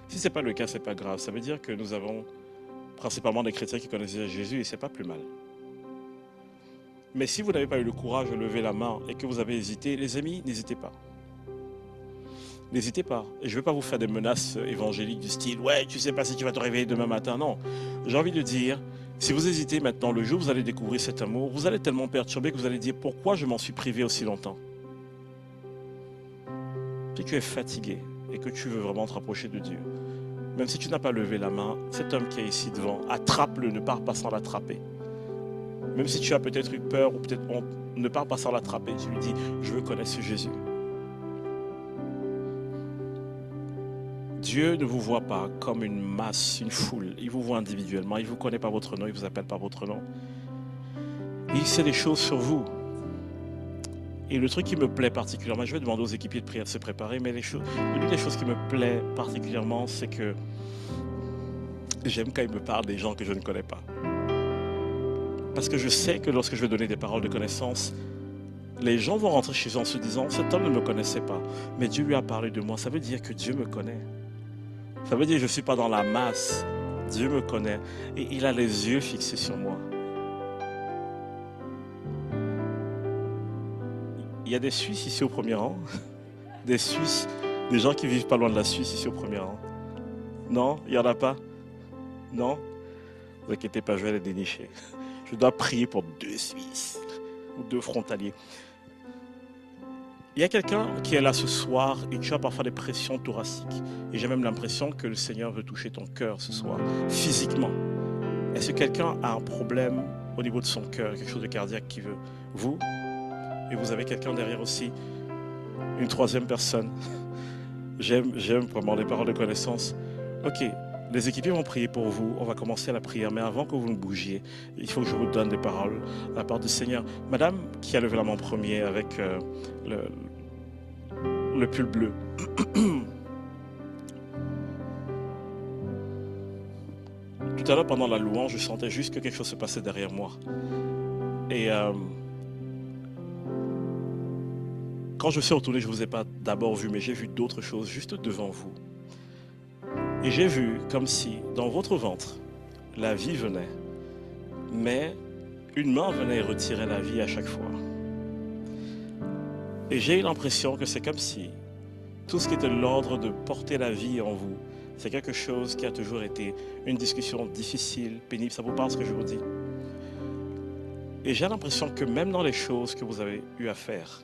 Si ce n'est pas le cas, ce n'est pas grave. Ça veut dire que nous avons principalement des chrétiens qui connaissent déjà Jésus et ce n'est pas plus mal. Mais si vous n'avez pas eu le courage de lever la main et que vous avez hésité, les amis, n'hésitez pas. N'hésitez pas. Et je ne vais pas vous faire des menaces évangéliques du style « Ouais, tu ne sais pas si tu vas te réveiller demain matin. » Non. J'ai envie de dire, si vous hésitez maintenant, le jour où vous allez découvrir cet amour, vous allez tellement perturber que vous allez dire « Pourquoi je m'en suis privé aussi longtemps ?» Si tu es fatigué et que tu veux vraiment te rapprocher de Dieu, même si tu n'as pas levé la main, cet homme qui est ici devant, attrape-le, ne pars pas sans l'attraper. Même si tu as peut-être eu peur ou peut-être honte, ne pars pas sans l'attraper. Tu lui dis « Je veux connaître ce Jésus. » Dieu ne vous voit pas comme une masse, une foule. Il vous voit individuellement. Il ne vous connaît pas votre nom, il ne vous appelle pas votre nom. Il sait des choses sur vous. Et le truc qui me plaît particulièrement, je vais demander aux équipiers de prière de se préparer, mais l'une des choses qui me plaît particulièrement, c'est que j'aime quand il me parle des gens que je ne connais pas. Parce que je sais que lorsque je vais donner des paroles de connaissance, les gens vont rentrer chez eux en se disant « Cet homme ne me connaissait pas, mais Dieu lui a parlé de moi. » Ça veut dire que Dieu me connaît. Ça veut dire que je ne suis pas dans la masse. Dieu me connaît et il a les yeux fixés sur moi. Il y a des Suisses ici au premier rang. Des Suisses, des gens qui vivent pas loin de la Suisse ici au premier rang. Non, il n'y en a pas. Non, ne vous inquiétez pas, je vais les dénicher. Je dois prier pour 2 Suisses ou 2 frontaliers. Il y a quelqu'un qui est là ce soir et tu as parfois des pressions thoraciques. Et j'ai même l'impression que le Seigneur veut toucher ton cœur ce soir, physiquement. Est-ce que quelqu'un a un problème au niveau de son cœur, quelque chose de cardiaque qui veut? Vous? Et vous avez quelqu'un derrière aussi, une 3e personne. J'aime vraiment les paroles de connaissance. Ok, les équipiers vont prier pour vous, on va commencer la prière, mais avant que vous ne bougiez, il faut que je vous donne des paroles de la part du Seigneur. Madame qui a levé la main en premier avec le pull bleu. Tout à l'heure, pendant la louange, je sentais juste que quelque chose se passait derrière moi. Et quand je suis retourné, je ne vous ai pas d'abord vu, mais j'ai vu d'autres choses juste devant vous. Et j'ai vu comme si, dans votre ventre, la vie venait, mais une main venait et retirait la vie à chaque fois. Et j'ai eu l'impression que c'est comme si tout ce qui était l'ordre de porter la vie en vous, c'est quelque chose qui a toujours été une discussion difficile, pénible. Ça vous parle ce que je vous dis? Et j'ai l'impression que même dans les choses que vous avez eu à faire,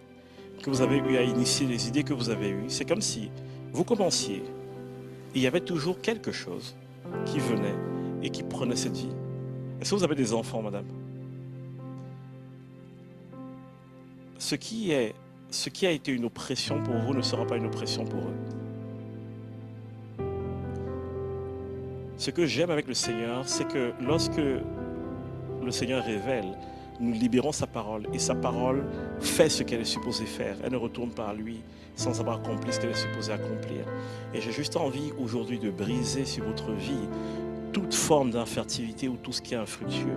que vous avez eu à initier, les idées que vous avez eues, c'est comme si vous commenciez. Il y avait toujours quelque chose qui venait et qui prenait cette vie. Est-ce que vous avez des enfants, madame? Ce qui a été une oppression pour vous ne sera pas une oppression pour eux. Ce que j'aime avec le Seigneur, c'est que lorsque le Seigneur révèle, nous libérons sa parole et sa parole fait ce qu'elle est supposée faire. Elle ne retourne pas à lui sans avoir accompli ce qu'elle est supposée accomplir. Et j'ai juste envie aujourd'hui de briser sur votre vie toute forme d'infertilité ou tout ce qui est infructueux.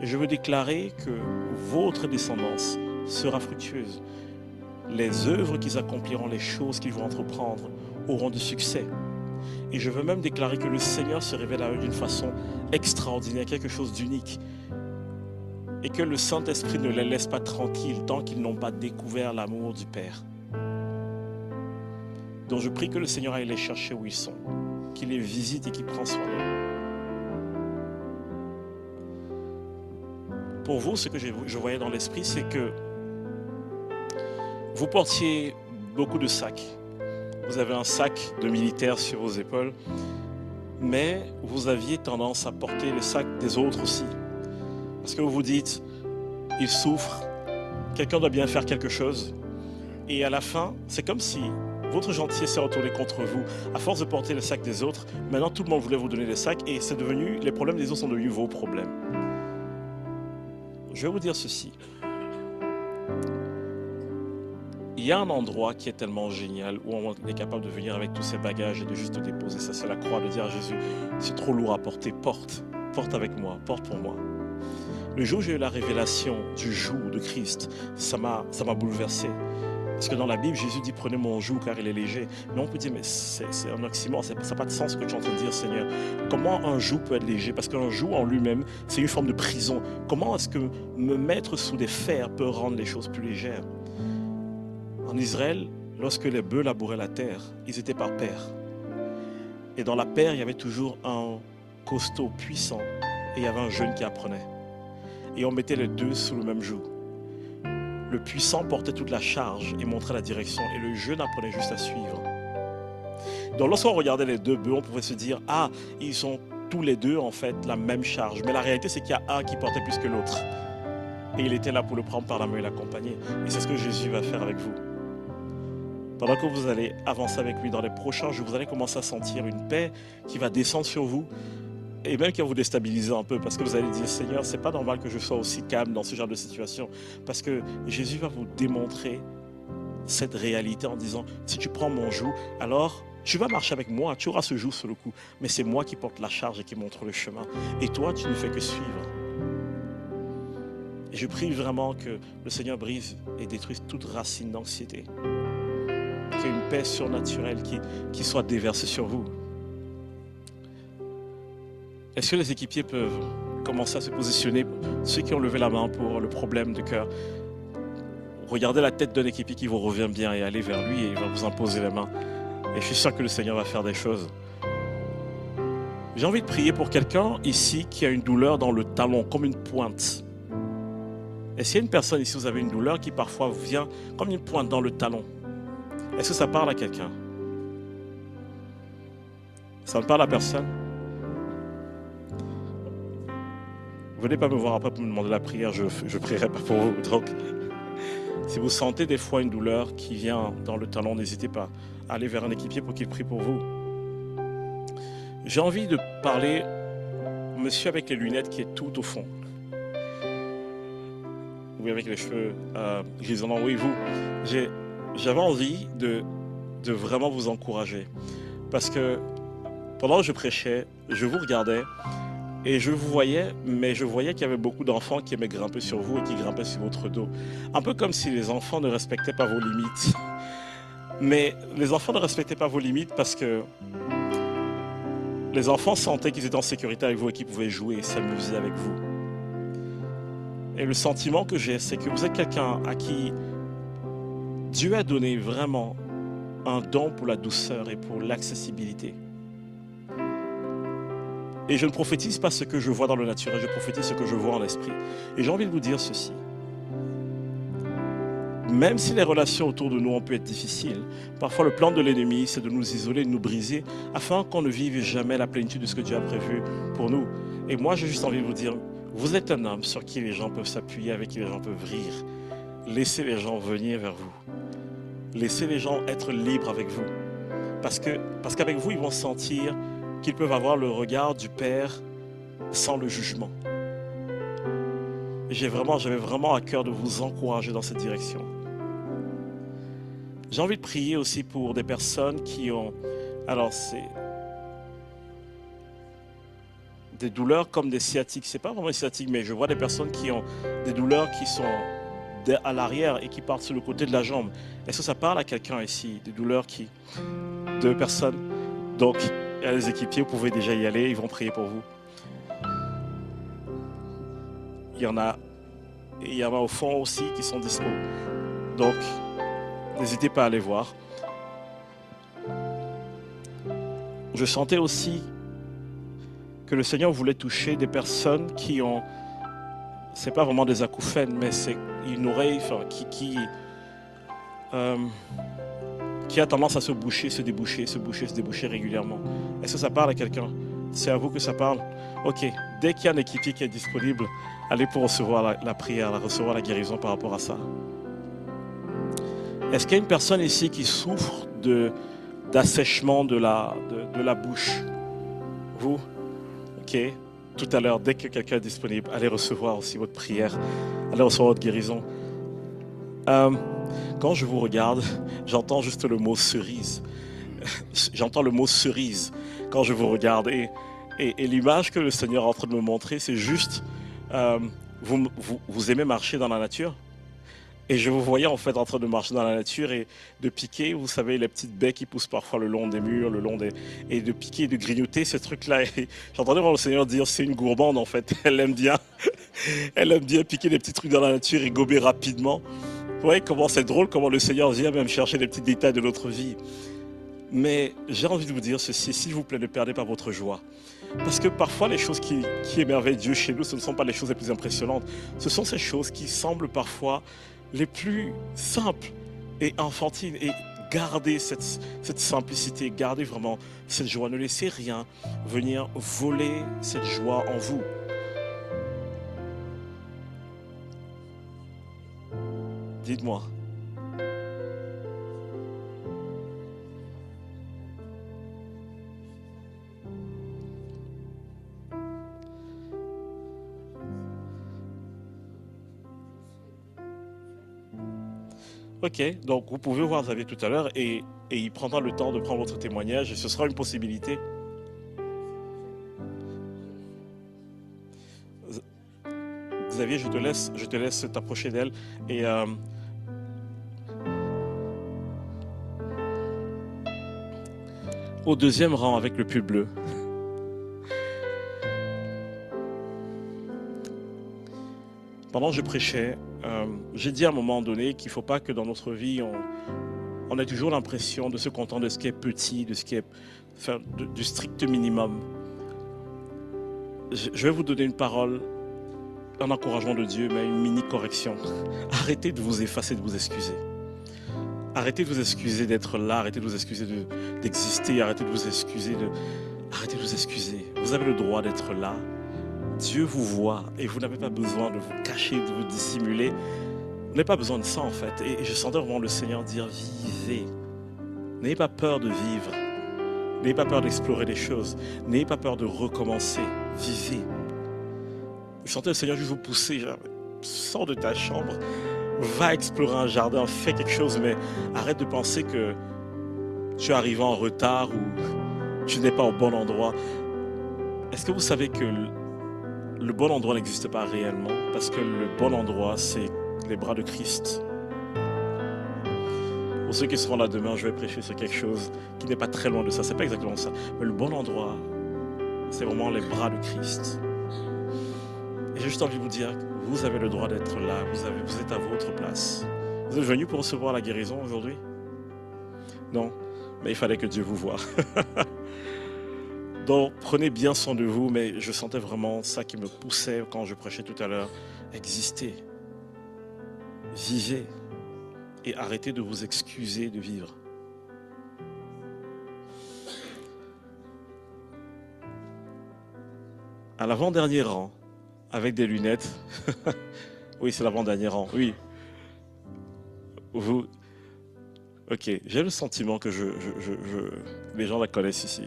Et je veux déclarer que votre descendance sera fructueuse. Les œuvres qu'ils accompliront, les choses qu'ils vont entreprendre auront du succès. Et je veux même déclarer que le Seigneur se révèle à eux d'une façon extraordinaire, quelque chose d'unique. Et que le Saint-Esprit ne les laisse pas tranquilles tant qu'ils n'ont pas découvert l'amour du Père. Donc je prie que le Seigneur aille les chercher où ils sont, qu'il les visite et qu'il prenne soin d'eux. Pour vous, ce que je voyais dans l'esprit, c'est que vous portiez beaucoup de sacs. Vous avez un sac de militaire sur vos épaules, mais vous aviez tendance à porter le sac des autres aussi. Parce que vous vous dites, ils souffrent, quelqu'un doit bien faire quelque chose. Et à la fin, c'est comme si votre gentillesse s'est retournée contre vous. À force de porter le sac des autres, maintenant tout le monde voulait vous donner les sacs et c'est devenu, les problèmes des autres sont devenus vos problèmes. Je vais vous dire ceci. il y a un endroit qui est tellement génial où on est capable de venir avec tous ses bagages et de juste déposer ça sur la croix, de dire à Jésus, c'est trop lourd à porter, porte avec moi, porte pour moi. Le jour où j'ai eu la révélation du joug de Christ, ça m'a bouleversé. Parce que dans la Bible, Jésus dit prenez mon joug car il est léger. Mais on peut dire mais c'est un oxymore, ça n'a pas de sens ce que tu es en train de dire, Seigneur. Comment un joug peut être léger? Parce qu'un joug en lui-même, c'est une forme de prison. Comment est-ce que me mettre sous des fers peut rendre les choses plus légères? En Israël, lorsque les bœufs labouraient la terre, ils étaient par paires. Et dans la paire, il y avait toujours un costaud puissant et il y avait un jeune qui apprenait. Et on mettait les deux sous le même joug. Le puissant portait toute la charge et montrait la direction et le jeune apprenait juste à suivre. Donc lorsqu'on regardait les deux bœufs, on pouvait se dire, ah, ils ont tous les deux en fait la même charge. Mais la réalité, c'est qu'il y a un qui portait plus que l'autre. Et il était là pour le prendre par la main et l'accompagner. Et c'est ce que Jésus va faire avec vous. Pendant que vous allez avancer avec lui dans les prochains jours, vous allez commencer à sentir une paix qui va descendre sur vous et même qui va vous déstabiliser un peu parce que vous allez dire Seigneur, c'est pas normal que je sois aussi calme dans ce genre de situation parce que Jésus va vous démontrer cette réalité en disant si tu prends mon joug, alors tu vas marcher avec moi, tu auras ce joug sur le cou, mais c'est moi qui porte la charge et qui montre le chemin et toi tu ne fais que suivre. Et je prie vraiment que le Seigneur brise et détruise toute racine d'anxiété. Qu'il y ait une paix surnaturelle qui soit déversée sur vous. Est-ce que les équipiers peuvent commencer à se positionner, ceux qui ont levé la main pour le problème de cœur? Regardez la tête d'un équipier qui vous revient bien et allez vers lui et il va vous imposer la main. Et je suis sûr que le Seigneur va faire des choses. J'ai envie de prier pour quelqu'un ici qui a une douleur dans le talon, comme une pointe. Est-ce qu'il y a une personne ici, vous avez une douleur qui parfois vient comme une pointe dans le talon? Est-ce que ça parle à quelqu'un? Ça ne parle à personne? Venez pas me voir après pour me demander la prière, je ne prierai pas pour vous. Donc, si vous sentez des fois une douleur qui vient dans le talon, n'hésitez pas à aller vers un équipier pour qu'il prie pour vous. J'ai envie de parler, monsieur avec les lunettes qui est tout au fond. Oui, avec les cheveux grisonnants, oui, vous. J'avais envie de vraiment vous encourager. Parce que pendant que je prêchais, je vous regardais et je vous voyais, mais je voyais qu'il y avait beaucoup d'enfants qui aimaient grimper sur vous et qui grimpaient sur votre dos. Un peu comme si les enfants ne respectaient pas vos limites. Mais les enfants ne respectaient pas vos limites parce que les enfants sentaient qu'ils étaient en sécurité avec vous et qu'ils pouvaient jouer et s'amuser avec vous. Et le sentiment que j'ai, c'est que vous êtes quelqu'un à qui Dieu a donné vraiment un don pour la douceur et pour l'accessibilité. Et je ne prophétise pas ce que je vois dans le naturel, je prophétise ce que je vois en esprit. Et j'ai envie de vous dire ceci. Même si les relations autour de nous ont pu être difficiles, parfois le plan de l'ennemi, c'est de nous isoler, de nous briser, afin qu'on ne vive jamais la plénitude de ce que Dieu a prévu pour nous. Et moi, j'ai juste envie de vous dire, vous êtes un homme sur qui les gens peuvent s'appuyer, avec qui les gens peuvent rire. Laissez les gens venir vers vous. Laissez les gens être libres avec vous. Parce qu'avec vous, ils vont sentir qu'ils peuvent avoir le regard du Père sans le jugement. J'avais vraiment à cœur de vous encourager dans cette direction. J'ai envie de prier aussi pour des personnes qui ont... Alors, c'est des douleurs comme des sciatiques. C'est pas vraiment des sciatiques, mais je vois des personnes qui ont des douleurs qui sont à l'arrière et qui partent sur le côté de la jambe. Est-ce que ça parle à quelqu'un ici? Des douleurs qui... Deux personnes. Donc, il y a les équipiers, vous pouvez déjà y aller, ils vont prier pour vous. Il y en a au fond aussi qui sont dispo. Donc, n'hésitez pas à aller voir. Je sentais aussi que le Seigneur voulait toucher des personnes qui ont, c'est pas vraiment des acouphènes, mais c'est une oreille qui a tendance à se boucher, se déboucher régulièrement. Est-ce que ça parle à quelqu'un? C'est à vous que ça parle? Ok, dès qu'il y a un équipier qui est disponible, allez pour recevoir la prière, recevoir la guérison par rapport à ça. Est-ce qu'il y a une personne ici qui souffre d'assèchement de la bouche? Vous? Ok, tout à l'heure, dès que quelqu'un est disponible, allez recevoir aussi votre prière, allez recevoir votre guérison. Euh, Quand je vous regarde, j'entends juste le mot cerise. J'entends le mot cerise quand je vous regarde. Et l'image que le Seigneur est en train de me montrer, c'est juste, euh, vous aimez marcher dans la nature? Et je vous voyais en fait en train de marcher dans la nature et de piquer, vous savez, les petites baies qui poussent parfois le long des murs, le long des... Et de piquer, de grignoter ce truc-là. Et j'entendais vraiment le Seigneur dire, c'est une gourmande en fait. Elle aime bien piquer des petits trucs dans la nature et gober rapidement. Vous voyez comment c'est drôle, comment le Seigneur vient même chercher des petits détails de notre vie. Mais j'ai envie de vous dire ceci, s'il vous plaît, ne perdez pas votre joie. Parce que parfois, les choses qui émerveillent Dieu chez nous, ce ne sont pas les choses les plus impressionnantes. Ce sont ces choses qui semblent parfois les plus simples et enfantines. Et gardez cette simplicité, gardez vraiment cette joie. Ne laissez rien venir voler cette joie en vous. Dites-moi. Ok, donc vous pouvez voir Xavier tout à l'heure et il prendra le temps de prendre votre témoignage et ce sera une possibilité. Xavier, je te laisse t'approcher d'elle et au deuxième rang avec le pull bleu. Pendant que je prêchais, j'ai dit à un moment donné qu'il ne faut pas que dans notre vie, on ait toujours l'impression de se contenter de ce qui est petit, de ce qui est enfin, du strict minimum. Je vais vous donner une parole, un encouragement de Dieu, mais une mini correction. Arrêtez de vous effacer, de vous excuser. Arrêtez de vous excuser d'être là, arrêtez de vous excuser d'exister, arrêtez de vous excuser Arrêtez de vous excuser. Vous avez le droit d'être là. Dieu vous voit et vous n'avez pas besoin de vous cacher, de vous dissimuler. Vous n'avez pas besoin de ça en fait. Et je sentais vraiment le Seigneur dire, vivez. N'ayez pas peur de vivre. N'ayez pas peur d'explorer des choses. N'ayez pas peur de recommencer. Vivez. Je sentais le Seigneur juste vous pousser. Genre, sors de ta chambre, va explorer un jardin, fais quelque chose, mais arrête de penser que tu es arrivé en retard ou tu n'es pas au bon endroit. Est-ce que vous savez que le bon endroit n'existe pas réellement? Parce que le bon endroit, c'est les bras de Christ. Pour ceux qui seront là demain, je vais prêcher sur quelque chose qui n'est pas très loin de ça. C'est pas exactement ça. Mais le bon endroit, c'est vraiment les bras de Christ. Et j'ai juste envie de vous dire, vous avez le droit d'être là. Vous êtes à votre place. Vous êtes venu pour recevoir la guérison aujourd'hui? Non, mais il fallait que Dieu vous voie. Donc, prenez bien soin de vous, mais je sentais vraiment ça qui me poussait quand je prêchais tout à l'heure. Existez, vivez et arrêtez de vous excuser de vivre. À l'avant-dernier rang, avec des lunettes. Oui, c'est l'avant-dernier rang, oui. Vous... Ok, j'ai le sentiment que les gens la connaissent ici.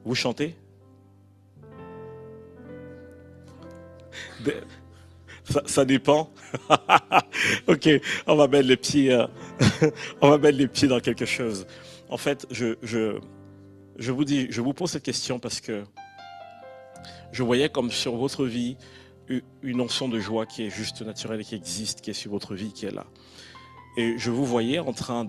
Vous chantez? Ça dépend. Ok, on va mettre les pieds, on va mettre les pieds dans quelque chose. En fait, je vous dis, je vous pose cette question parce que je voyais comme sur votre vie une notion de joie qui est juste naturelle, qui existe, qui est sur votre vie, qui est là. Et je vous voyais en train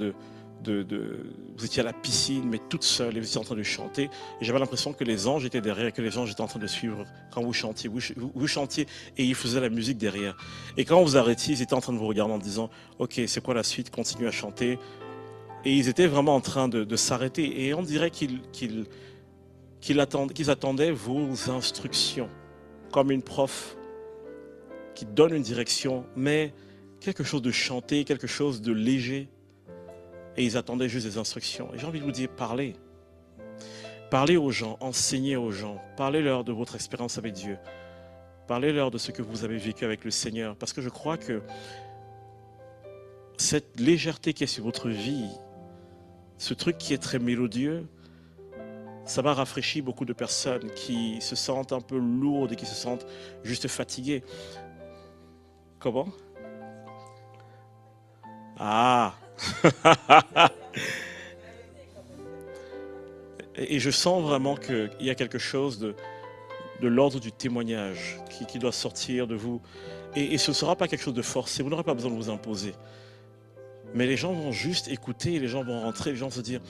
vous étiez à la piscine, mais toute seule, et vous étiez en train de chanter. Et j'avais l'impression que les anges étaient derrière, que les anges étaient en train de suivre quand vous chantiez. Vous chantiez et ils faisaient la musique derrière. Et quand vous arrêtiez, ils étaient en train de vous regarder en disant, ok, c'est quoi la suite? Continuez à chanter. Et ils étaient vraiment en train de s'arrêter. Et on dirait qu'ils attendaient vos instructions, comme une prof qui donne une direction, mais quelque chose de chanté, quelque chose de léger. Et ils attendaient juste des instructions. Et j'ai envie de vous dire, parlez. Parlez aux gens, enseignez aux gens. Parlez-leur de votre expérience avec Dieu. Parlez-leur de ce que vous avez vécu avec le Seigneur. Parce que je crois que cette légèreté qui est sur votre vie, ce truc qui est très mélodieux, ça va rafraîchir beaucoup de personnes qui se sentent un peu lourdes et qui se sentent juste fatiguées. Comment? Ah. Et je sens vraiment qu'il y a quelque chose de l'ordre du témoignage qui doit sortir de vous. Et ce ne sera pas quelque chose de forcé, vous n'aurez pas besoin de vous imposer. Mais les gens vont juste écouter, les gens vont rentrer, les gens vont se dire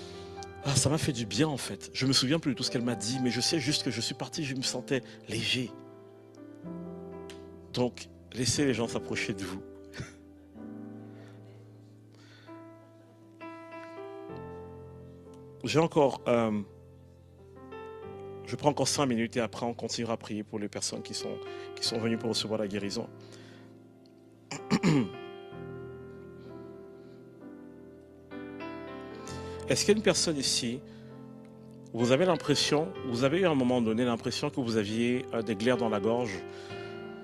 « Ah, ça m'a fait du bien en fait. Je me souviens plus de tout ce qu'elle m'a dit, mais je sais juste que je suis parti, je me sentais léger. » Donc, laissez les gens s'approcher de vous. J'ai encore... je prends encore 5 minutes et après on continuera à prier pour les personnes qui sont venues pour recevoir la guérison. Est-ce qu'il y a une personne ici, vous avez l'impression, vous avez eu à un moment donné l'impression que vous aviez des glaires dans la gorge,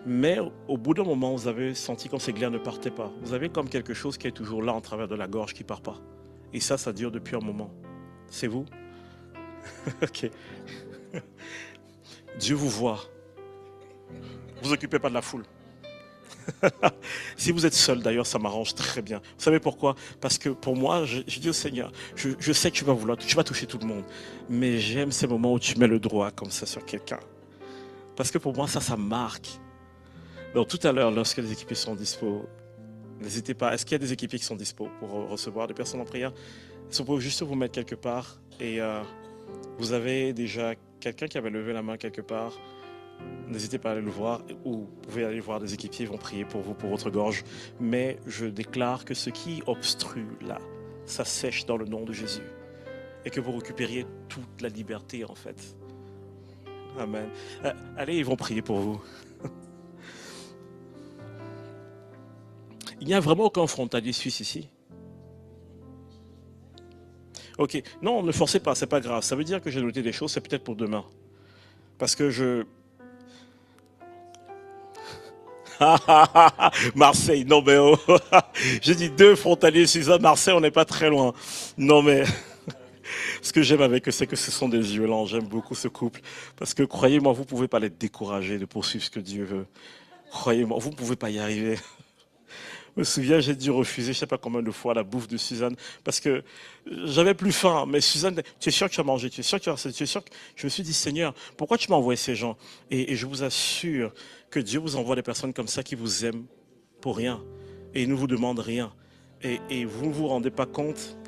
mais au bout d'un moment, vous avez senti comme ces glaires ne partaient pas. Vous avez comme quelque chose qui est toujours là en travers de la gorge qui ne part pas. Et ça dure depuis un moment. C'est vous? Ok. Dieu vous voit. Vous occupez pas de la foule. Si vous êtes seul, d'ailleurs, ça m'arrange très bien. Vous savez pourquoi? Parce que pour moi, je dis au Seigneur, je sais que tu vas toucher tout le monde. Mais j'aime ces moments où tu mets le doigt comme ça sur quelqu'un. Parce que pour moi, ça marque. Donc tout à l'heure, lorsque les équipiers sont dispo, n'hésitez pas. Est-ce qu'il y a des équipiers qui sont dispo pour recevoir des personnes en prière? Si vous pouvez juste vous mettre quelque part et vous avez déjà quelqu'un qui avait levé la main quelque part, n'hésitez pas à aller le voir ou vous pouvez aller voir des équipiers, ils vont prier pour vous, pour votre gorge. Mais je déclare que ce qui obstrue là, ça sèche dans le nom de Jésus et que vous récupériez toute la liberté en fait. Amen. Allez, ils vont prier pour vous. Il n'y a vraiment aucun frontalier suisse ici. Ok, non, ne forcez pas, c'est pas grave. Ça veut dire que j'ai noté des choses, c'est peut-être pour demain. Parce que Marseille, non mais oh. J'ai dit 2 frontaliers suisses à Marseille, on n'est pas très loin. Non mais ce que j'aime avec eux, c'est que ce sont des violents. J'aime beaucoup ce couple. Parce que croyez-moi, vous ne pouvez pas les décourager de poursuivre ce que Dieu veut. Croyez-moi, vous ne pouvez pas y arriver. Je me souviens, j'ai dû refuser, je ne sais pas combien de fois, la bouffe de Suzanne, parce que j'avais plus faim. Mais Suzanne, tu es sûr que tu as mangé, tu es sûr que tu as... Tu es sûr que... Je me suis dit, Seigneur, pourquoi tu m'as envoyé ces gens? Et je vous assure que Dieu vous envoie des personnes comme ça qui vous aiment pour rien. Et ils ne vous demandent rien. Et vous ne vous rendez pas compte.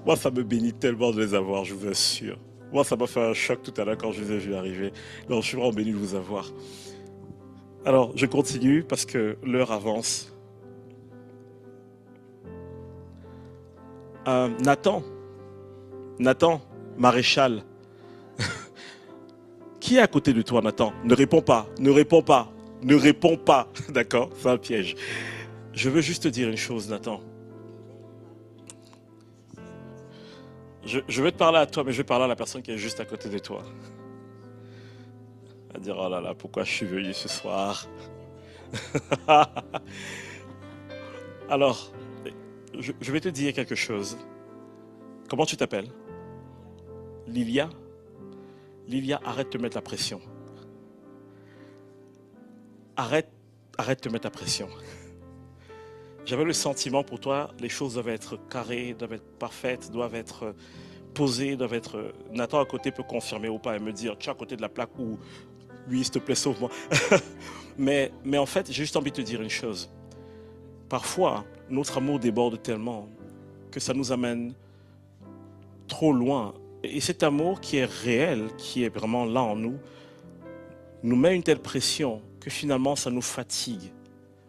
Moi, ça me bénit tellement de les avoir, je vous assure. Moi, ça m'a fait un choc tout à l'heure quand je les ai vus arriver. Donc, je suis vraiment béni de vous avoir. Alors, je continue parce que l'heure avance. Nathan, maréchal. Qui est à côté de toi, Nathan? Ne réponds pas, ne réponds pas, ne réponds pas. D'accord? C'est un piège. Je veux juste te dire une chose, Nathan. Je vais te parler à toi, mais je vais parler à la personne qui est juste à côté de toi. Elle va dire, oh là là, pourquoi je suis venu ce soir? Alors, je vais te dire quelque chose. Comment tu t'appelles? Lilia? Lilia, arrête de te mettre la pression. Arrête de te mettre la pression. J'avais le sentiment pour toi, les choses doivent être carrées, doivent être parfaites, doivent être posées, doivent être... Nathan à côté peut confirmer ou pas et me dire, tu es à côté de la plaque ou oui, s'il te plaît, sauve-moi. mais en fait, j'ai juste envie de te dire une chose. Parfois, notre amour déborde tellement que ça nous amène trop loin. Et cet amour qui est réel, qui est vraiment là en nous, nous met une telle pression que finalement ça nous fatigue.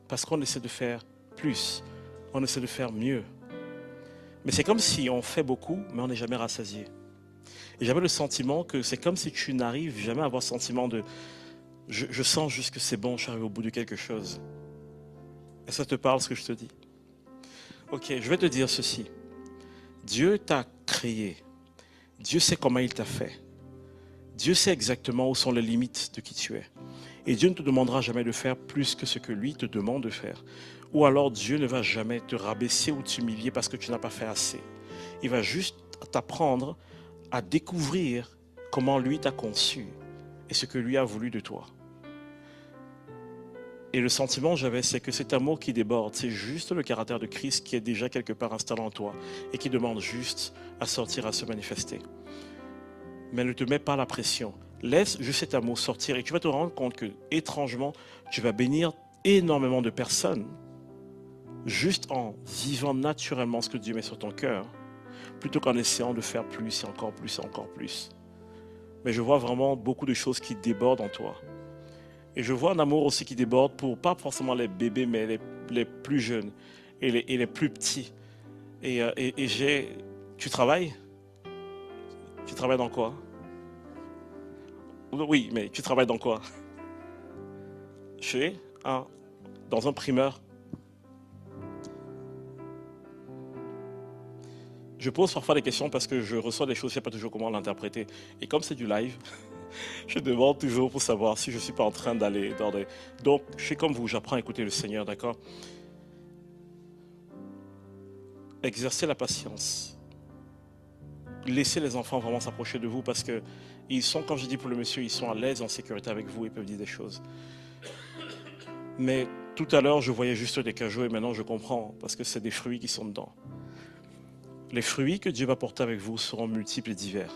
Parce qu'on essaie de faire plus, on essaie de faire mieux. Mais c'est comme si on fait beaucoup, mais on n'est jamais rassasié. Et j'avais le sentiment que c'est comme si tu n'arrives jamais à avoir ce sentiment de je sens juste que c'est bon, je suis arrivé au bout de quelque chose. Et ça te parle ce que je te dis? Ok, je vais te dire ceci. Dieu t'a créé. Dieu sait comment il t'a fait. Dieu sait exactement où sont les limites de qui tu es. Et Dieu ne te demandera jamais de faire plus que ce que lui te demande de faire. Ou alors Dieu ne va jamais te rabaisser ou t'humilier parce que tu n'as pas fait assez. Il va juste t'apprendre à découvrir comment lui t'a conçu et ce que lui a voulu de toi. Et le sentiment que j'avais, c'est que cet amour qui déborde, c'est juste le caractère de Christ qui est déjà quelque part installé en toi et qui demande juste à sortir, à se manifester. Mais ne te mets pas la pression. Laisse juste cet amour sortir et tu vas te rendre compte que, étrangement, tu vas bénir énormément de personnes juste en vivant naturellement ce que Dieu met sur ton cœur, plutôt qu'en essayant de faire plus et encore plus et encore plus. Mais je vois vraiment beaucoup de choses qui débordent en toi. Et je vois un amour aussi qui déborde pour pas forcément les bébés, mais les plus jeunes et les plus petits. Et j'ai... Tu travailles? Tu travailles dans quoi? Oui, mais tu travailles dans quoi? Chez un... Dans un primeur. Je pose parfois des questions parce que je reçois des choses, je ne sais pas toujours comment l'interpréter. Et comme c'est du live, je demande toujours pour savoir si je ne suis pas en train d'aller dans des... Donc, je suis comme vous, j'apprends à écouter le Seigneur, d'accord? Exercez la patience. Laissez les enfants vraiment s'approcher de vous parce que ils sont, comme je dis pour le monsieur, ils sont à l'aise, en sécurité avec vous, ils peuvent dire des choses. Mais tout à l'heure, je voyais juste des cajots et maintenant je comprends parce que c'est des fruits qui sont dedans. Les fruits que Dieu va porter avec vous seront multiples et divers.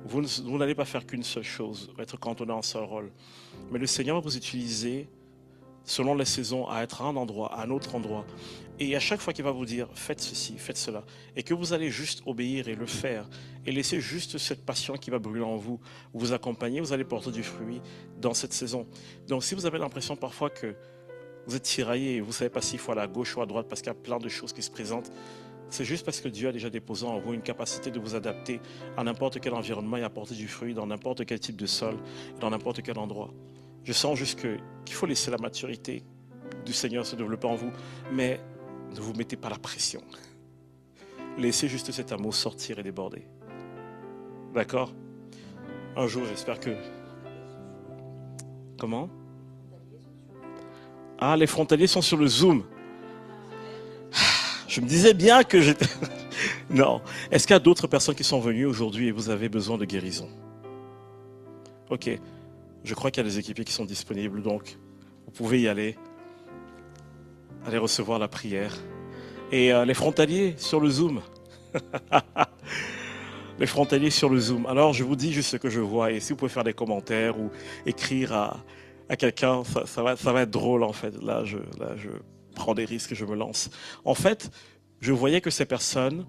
Vous n'allez pas faire qu'une seule chose, être cantonné en un seul rôle. Mais le Seigneur va vous utiliser selon les saisons à être à un endroit, à un autre endroit. Et à chaque fois qu'il va vous dire, faites ceci, faites cela, et que vous allez juste obéir et le faire, et laisser juste cette passion qui va brûler en vous, vous accompagner, vous allez porter du fruit dans cette saison. Donc si vous avez l'impression parfois que vous êtes tiraillé et vous ne savez pas s'il faut aller à gauche ou à droite parce qu'il y a plein de choses qui se présentent, c'est juste parce que Dieu a déjà déposé en vous une capacité de vous adapter à n'importe quel environnement et apporter du fruit dans n'importe quel type de sol, dans n'importe quel endroit. Je sens juste qu'il faut laisser la maturité du Seigneur se développer en vous, mais ne vous mettez pas la pression. Laissez juste cet amour sortir et déborder. D'accord? Un jour, j'espère que... Comment? Ah, les frontaliers sont sur le Zoom. Je me disais bien que j'étais... Non. Est-ce qu'il y a d'autres personnes qui sont venues aujourd'hui et vous avez besoin de guérison? Ok. Je crois qu'il y a des équipiers qui sont disponibles, donc vous pouvez y aller. Allez recevoir la prière. Et les frontaliers sur le Zoom. Les frontaliers sur le Zoom. Alors, je vous dis juste ce que je vois. Et si vous pouvez faire des commentaires ou écrire à quelqu'un, ça va être drôle, en fait. Là, je prends des risques, je me lance. En fait, je voyais que ces personnes,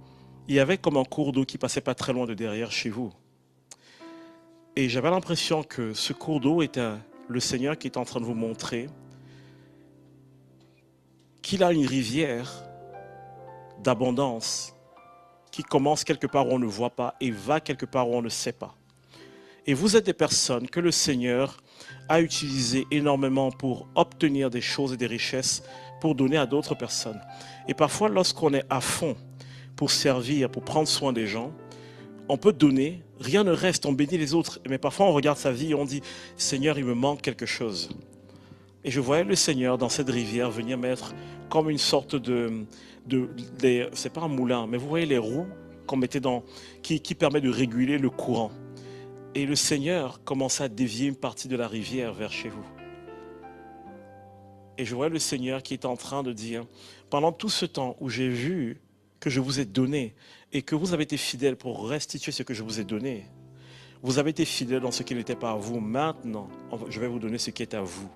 il y avait comme un cours d'eau qui passait pas très loin de derrière chez vous. Et j'avais l'impression que ce cours d'eau était le Seigneur qui est en train de vous montrer qu'il a une rivière d'abondance qui commence quelque part où on ne voit pas et va quelque part où on ne sait pas. Et vous êtes des personnes que le Seigneur a utilisées énormément pour obtenir des choses et des richesses pour donner à d'autres personnes. Et parfois, lorsqu'on est à fond pour servir, pour prendre soin des gens, on peut donner, rien ne reste, on bénit les autres. Mais parfois, on regarde sa vie et on dit, Seigneur, il me manque quelque chose. Et je voyais le Seigneur dans cette rivière venir mettre comme une sorte c'est pas un moulin, mais vous voyez les roues qu'on mettait qui permet de réguler le courant. Et le Seigneur commençait à dévier une partie de la rivière vers chez vous. Et je voyais le Seigneur qui est en train de dire, pendant tout ce temps où j'ai vu que je vous ai donné et que vous avez été fidèles pour restituer ce que je vous ai donné, vous avez été fidèles dans ce qui n'était pas à vous. Maintenant, je vais vous donner ce qui est à vous.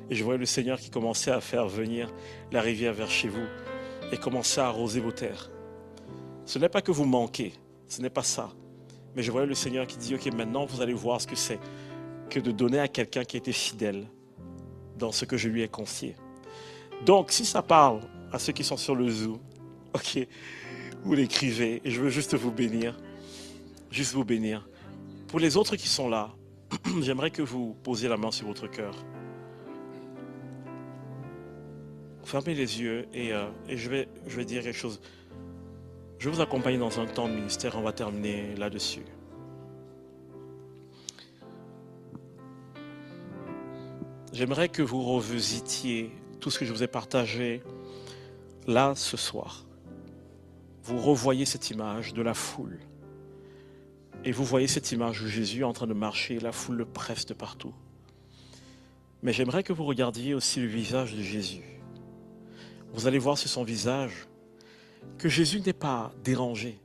Et je voyais le Seigneur qui commençait à faire venir la rivière vers chez vous et commençait à arroser vos terres. Ce n'est pas que vous manquez, ce n'est pas ça. Mais je voyais le Seigneur qui dit, ok, maintenant vous allez voir ce que c'est que de donner à quelqu'un qui était fidèle dans ce que je lui ai confié. Donc, si ça parle à ceux qui sont sur le Zoom, ok, vous l'écrivez et je veux juste vous bénir. Juste vous bénir. Pour les autres qui sont là, j'aimerais que vous posiez la main sur votre cœur. Fermez les yeux et je vais dire quelque chose. Je vais vous accompagner dans un temps de ministère. On va terminer là-dessus. J'aimerais que vous revisitiez tout ce que je vous ai partagé là ce soir. Vous revoyez cette image de la foule. Et vous voyez cette image où Jésus est en train de marcher et la foule le presse de partout. Mais j'aimerais que vous regardiez aussi le visage de Jésus. Vous allez voir sur son visage que Jésus n'est pas dérangé.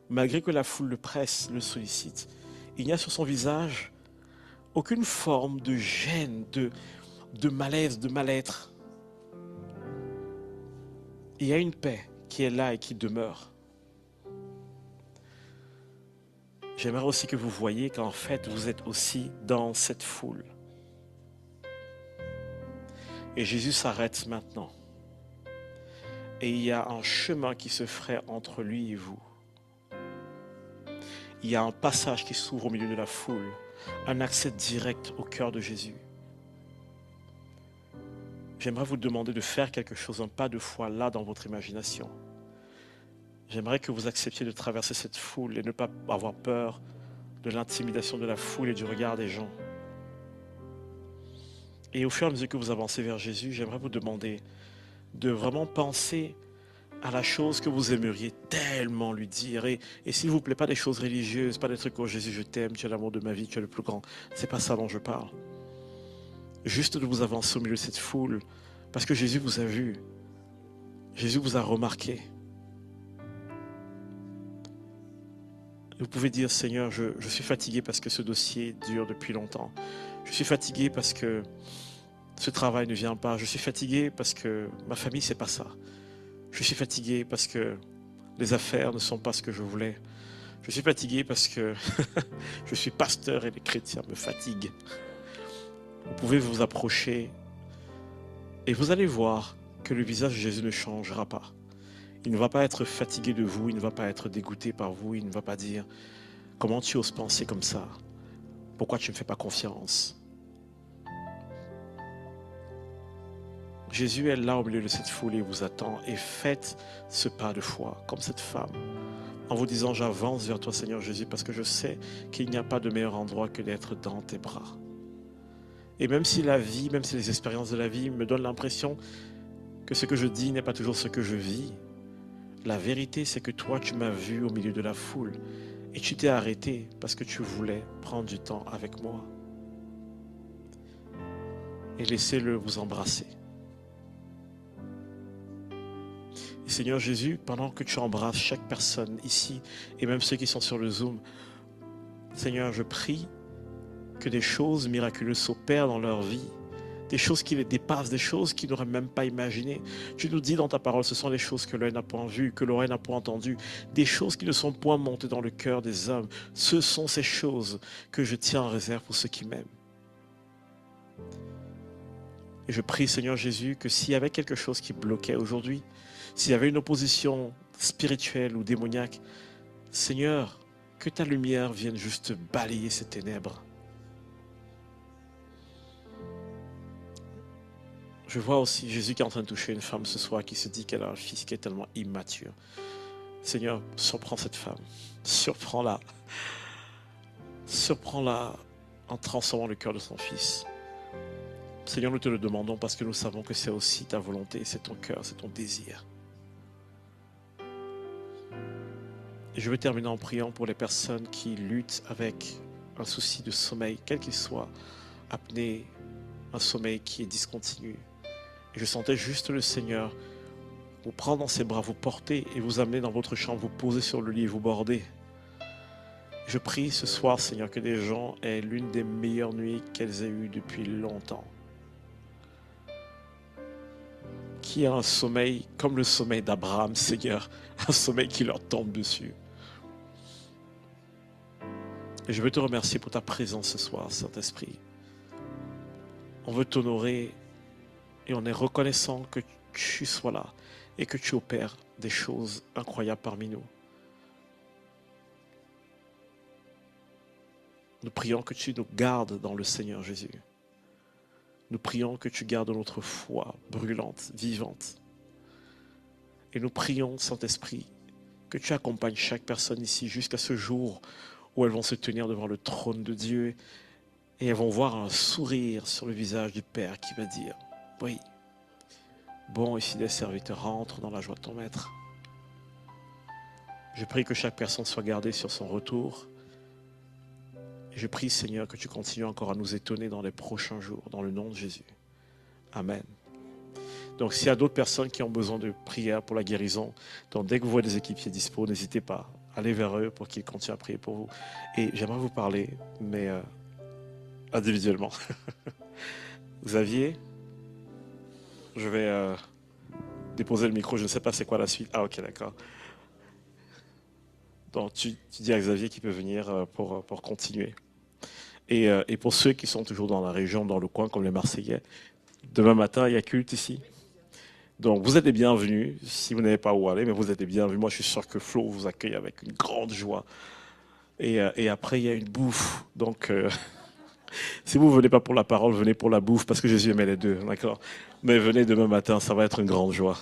Malgré que la foule le presse, le sollicite, il n'y a sur son visage aucune forme de gêne, de malaise, de mal-être. Il y a une paix qui est là et qui demeure. J'aimerais aussi que vous voyiez qu'en fait, vous êtes aussi dans cette foule. Et Jésus s'arrête maintenant. Et il y a un chemin qui se ferait entre lui et vous. Il y a un passage qui s'ouvre au milieu de la foule, un accès direct au cœur de Jésus. J'aimerais vous demander de faire quelque chose, un pas de foi là dans votre imagination. J'aimerais que vous acceptiez de traverser cette foule et ne pas avoir peur de l'intimidation de la foule et du regard des gens. Et au fur et à mesure que vous avancez vers Jésus, j'aimerais vous demander de vraiment penser à la chose que vous aimeriez tellement lui dire. Et s'il ne vous plaît, pas des choses religieuses, pas des trucs comme Jésus, je t'aime, tu es l'amour de ma vie, tu es le plus grand. C'est pas ça dont je parle. Juste de vous avancer au milieu de cette foule, parce que Jésus vous a vu. Jésus vous a remarqué. Vous pouvez dire, Seigneur, je suis fatigué parce que ce dossier dure depuis longtemps. Je suis fatigué parce que ce travail ne vient pas. Je suis fatigué parce que ma famille, c'est pas ça. Je suis fatigué parce que les affaires ne sont pas ce que je voulais. Je suis fatigué parce que je suis pasteur et les chrétiens me fatiguent. Vous pouvez vous approcher et vous allez voir que le visage de Jésus ne changera pas. Il ne va pas être fatigué de vous, il ne va pas être dégoûté par vous, il ne va pas dire « Comment tu oses penser comme ça? Pourquoi tu ne me fais pas confiance ?» Jésus est là au milieu de cette foule et vous attend. Et faites ce pas de foi, comme cette femme, en vous disant « J'avance vers toi, Seigneur Jésus, parce que je sais qu'il n'y a pas de meilleur endroit que d'être dans tes bras. » Et même si la vie, même si les expériences de la vie me donnent l'impression que ce que je dis n'est pas toujours ce que je vis, la vérité, c'est que toi, tu m'as vu au milieu de la foule et tu t'es arrêté parce que tu voulais prendre du temps avec moi. Et laissez-le vous embrasser. Et Seigneur Jésus, pendant que tu embrasses chaque personne ici et même ceux qui sont sur le Zoom, Seigneur, je prie que des choses miraculeuses s'opèrent dans leur vie. Des choses qui les dépassent, des choses qu'ils n'auraient même pas imaginées. Tu nous dis dans ta parole, ce sont les choses que l'œil n'a point vues, que l'oreille n'a point entendues, des choses qui ne sont point montées dans le cœur des hommes. Ce sont ces choses que je tiens en réserve pour ceux qui m'aiment. Et je prie, Seigneur Jésus, que s'il y avait quelque chose qui bloquait aujourd'hui, s'il y avait une opposition spirituelle ou démoniaque, Seigneur, que ta lumière vienne juste balayer ces ténèbres. Je vois aussi Jésus qui est en train de toucher une femme ce soir qui se dit qu'elle a un fils qui est tellement immature. Seigneur, surprends cette femme. Surprends-la. Surprends-la en transformant le cœur de son fils. Seigneur, nous te le demandons parce que nous savons que c'est aussi ta volonté, c'est ton cœur, c'est ton désir. Et je veux terminer en priant pour les personnes qui luttent avec un souci de sommeil, quel qu'il soit, apnée, un sommeil qui est discontinu. Et je sentais juste le Seigneur vous prendre dans ses bras, vous porter et vous amener dans votre chambre, vous poser sur le lit et vous border. Je prie ce soir, Seigneur, que des gens aient l'une des meilleures nuits qu'elles aient eues depuis longtemps. Qui a un sommeil comme le sommeil d'Abraham, Seigneur, un sommeil qui leur tombe dessus. Et je veux te remercier pour ta présence ce soir, Saint-Esprit. On veut t'honorer et on est reconnaissant que tu sois là et que tu opères des choses incroyables parmi nous. Nous prions que tu nous gardes dans le Seigneur Jésus. Nous prions que tu gardes notre foi brûlante, vivante. Et nous prions, Saint-Esprit, que tu accompagnes chaque personne ici jusqu'à ce jour où elles vont se tenir devant le trône de Dieu et elles vont voir un sourire sur le visage du Père qui va dire « Oui, bon et fidèle serviteur, rentre dans la joie de ton maître. » Je prie que chaque personne soit gardée sur son retour. Je prie, Seigneur, que tu continues encore à nous étonner dans les prochains jours, dans le nom de Jésus. Amen. Donc, s'il y a d'autres personnes qui ont besoin de prière pour la guérison, donc dès que vous voyez des équipiers dispo, n'hésitez pas. Allez vers eux pour qu'ils continuent à prier pour vous. Et j'aimerais vous parler, mais individuellement. Xavier, je vais déposer le micro. Je ne sais pas c'est quoi la suite. Ah, ok, d'accord. Donc, tu dis à Xavier qu'il peut venir pour continuer. Et pour ceux qui sont toujours dans la région, dans le coin, comme les Marseillais, demain matin, il y a culte ici. Donc, vous êtes les bienvenus. Si vous n'avez pas où aller, mais vous êtes les bienvenus. Moi, je suis sûr que Flo vous accueille avec une grande joie. Et après, il y a une bouffe. Donc, si vous ne venez pas pour la parole, venez pour la bouffe, parce que Jésus aimait les deux, d'accord? Mais venez demain matin, ça va être une grande joie.